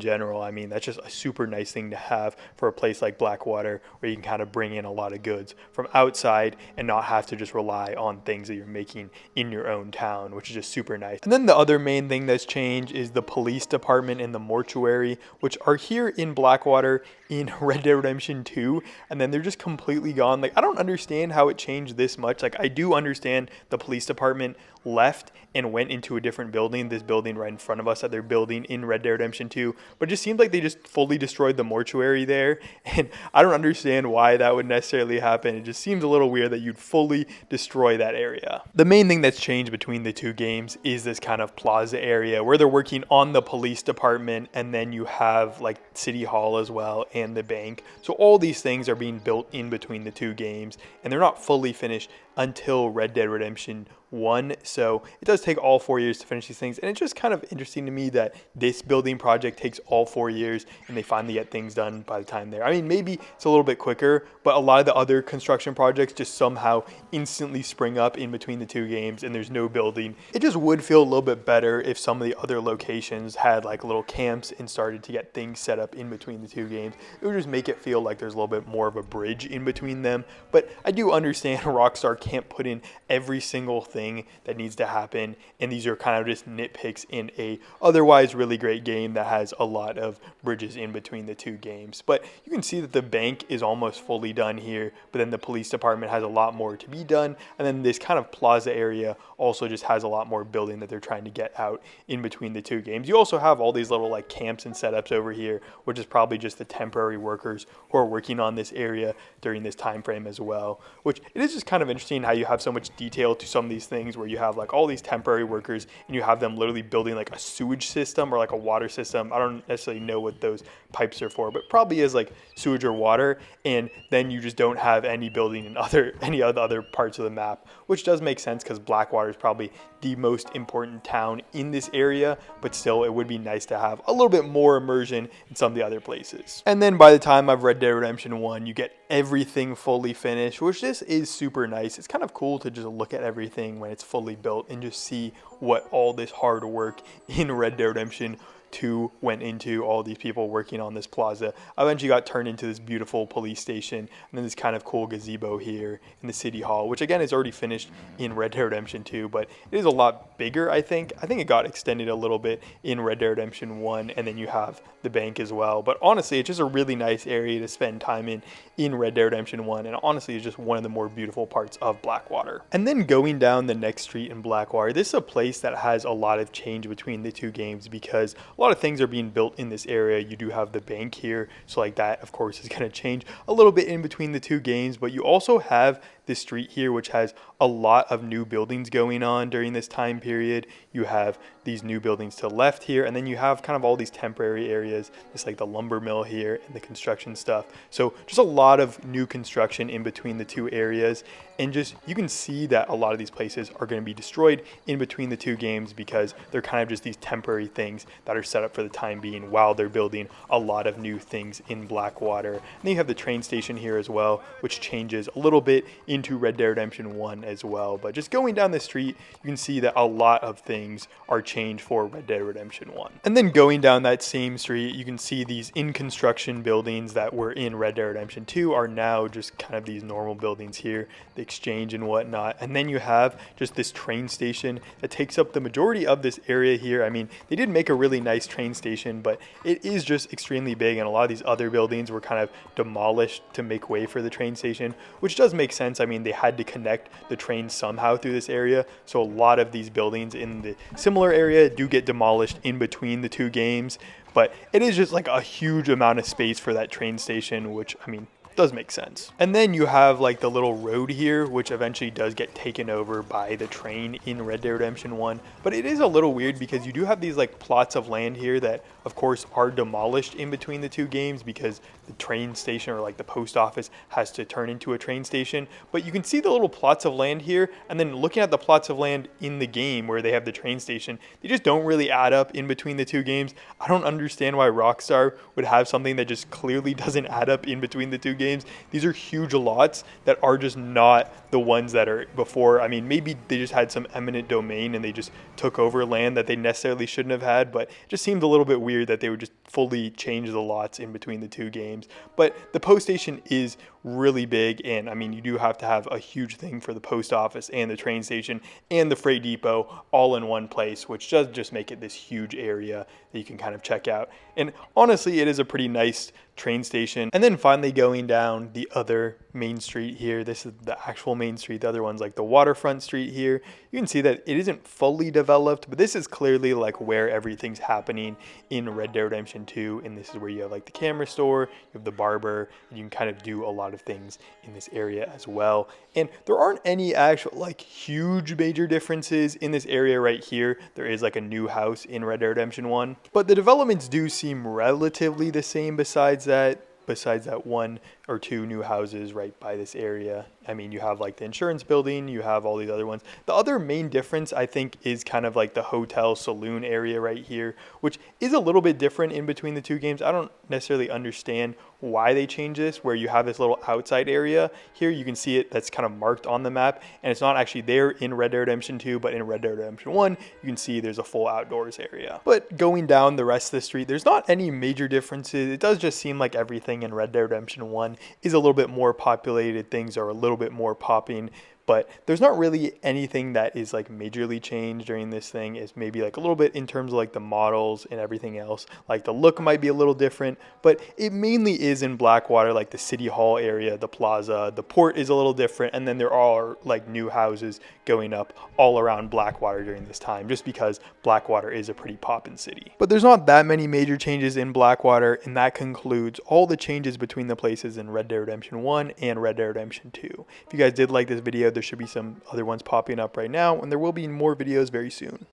general. I mean, that's just a super nice thing to have for a place like Blackwater where you can kind of bring in a lot of goods from outside and not have to just rely on things that you're making in your own town, which is just super nice. And then the other main thing that's changed is the police department and the mortuary, which are here in Blackwater in Red Dead Redemption 2, and then they're just completely gone. Like, I don't understand how it changed this much. Like, I do understand the police department left and went into a different building, this building right in front of us that they're building in Red Dead Redemption 2, but it just seems like they just fully destroyed the mortuary there, and I don't understand why that would necessarily happen. It just seems a little weird that you'd fully destroy that area. The main thing that's changed between the two games is this kind of plaza area where they're working on the police department, and then you have like City Hall as well and the bank. So all these things are being built in between the two games, and they're not fully finished until Red Dead Redemption 1. So it does take all 4 years to finish these things, and it's just kind of interesting to me that this building project takes all 4 years and they finally get things done by the time there. I mean, maybe it's a little bit quicker, but a lot of the other construction projects just somehow instantly spring up in between the two games and there's no building. It just would feel a little bit better if some of the other locations had like little camps and started to get things set up in between the two games. It would just make it feel like there's a little bit more of a bridge in between them. But I do understand Rockstar can't put in every single thing that needs to happen, and these are kind of just nitpicks in a otherwise really great game that has a lot of bridges in between the two games. But you can see that the bank is almost fully done here, but then the police department has a lot more to be done, and then this kind of plaza area also just has a lot more building that they're trying to get out in between the two games. You also have all these little like camps and setups over here, which is probably just the temporary workers who are working on this area during this time frame as well, which it is just kind of interesting how you have so much detail to some of these things where you have like all these temporary workers and you have them literally building like a sewage system or like a water system. I don't necessarily know what those pipes are for, but probably is like sewage or water, and then you just don't have any building in any of the other parts of the map, which does make sense because Blackwater is probably the most important town in this area, but still it would be nice to have a little bit more immersion in some of the other places. And then by the time I've Red Dead Redemption 1, you get everything fully finished, which just is super nice. It's kind of cool to just look at everything when it's fully built and just see what all this hard work in Red Dead Redemption 2 went into, all these people working on this plaza. Eventually got turned into this beautiful police station, and then this kind of cool gazebo here in the city hall, which again is already finished in Red Dead Redemption 2, but it is a lot bigger. I think it got extended a little bit in Red Dead Redemption 1, and then you have the bank as well. But honestly, it's just a really nice area to spend time in Red Dead Redemption 1, and honestly it's just one of the more beautiful parts of Blackwater. And then going down the next street in Blackwater, this is a place that has a lot of change between the two games because a lot of things are being built in this area. You do have the bank here, so like that of course is going to change a little bit in between the two games, but you also have this street here which has a lot of new buildings going on during this time period. You have these new buildings to the left here, and then you have kind of all these temporary areas, just like the lumber mill here and the construction stuff. So just a lot of new construction in between the two areas, and just you can see that a lot of these places are going to be destroyed in between the two games because they're kind of just these temporary things that are set up for the time being while they're building a lot of new things in Blackwater. And then you have the train station here as well, which changes a little bit in into Red Dead Redemption 1 as well. But just going down the street, you can see that a lot of things are changed for Red Dead Redemption 1. And then going down that same street, you can see these in construction buildings that were in Red Dead Redemption 2 are now just kind of these normal buildings here, the exchange and whatnot. And then you have just this train station that takes up the majority of this area here. I mean, they did make a really nice train station, but it is just extremely big, and a lot of these other buildings were kind of demolished to make way for the train station, which does make sense. I mean, they had to connect the train somehow through this area, so a lot of these buildings in the similar area do get demolished in between the two games, but it is just like a huge amount of space for that train station, which, I mean, does make sense. And then you have like the little road here, which eventually does get taken over by the train in Red Dead Redemption 1. But it is a little weird because you do have these like plots of land here that of course are demolished in between the two games because the train station or like the post office has to turn into a train station. But you can see the little plots of land here, and then looking at the plots of land in the game where they have the train station, they just don't really add up in between the two games. I don't understand why Rockstar would have something that just clearly doesn't add up in between the two games. These are huge lots that are just not the ones that are before. I mean, maybe they just had some eminent domain and they just took over land that they necessarily shouldn't have had, but it just seemed a little bit weird that they would just fully change the lots in between the two games. But the post station is really big, and I mean, you do have to have a huge thing for the post office and the train station and the freight depot all in one place, which does just make it this huge area that you can kind of check out. And honestly, it is a pretty nice train station. And then finally going down the other main street here, this is the actual main street, the other one's like the waterfront street here. You can see that it isn't fully developed, but this is clearly like where everything's happening in Red Dead Redemption 2, and this is where you have like the camera store, you have the barber, and you can kind of do a lot of things in this area as well. And there aren't any actual like huge major differences in this area right here. There is like a new house in Red Dead Redemption 1, but the developments do seem relatively the same besides that one or two new houses right by this area. I mean, you have like the insurance building, you have all these other ones. The other main difference, I think, is kind of like the hotel saloon area right here, which is a little bit different in between the two games. I don't necessarily understand why they changed this, where you have this little outside area here. You can see it, that's kind of marked on the map, and it's not actually there in Red Dead Redemption 2, but in Red Dead Redemption 1, you can see there's a full outdoors area. But going down the rest of the street, there's not any major differences. It does just seem like everything in Red Dead Redemption 1 is a little bit more populated. Things are a little bit more popping, but there's not really anything that is like majorly changed during this thing. It's maybe like a little bit in terms of like the models and everything else. Like the look might be a little different, but it mainly is in Blackwater, like the city hall area, the plaza, the port is a little different, and then there are like new houses going up all around Blackwater during this time, just because Blackwater is a pretty poppin' city. But there's not that many major changes in Blackwater, and that concludes all the changes between the places in Red Dead Redemption 1 and Red Dead Redemption 2. If you guys did like this video, there should be some other ones popping up right now, and there will be more videos very soon.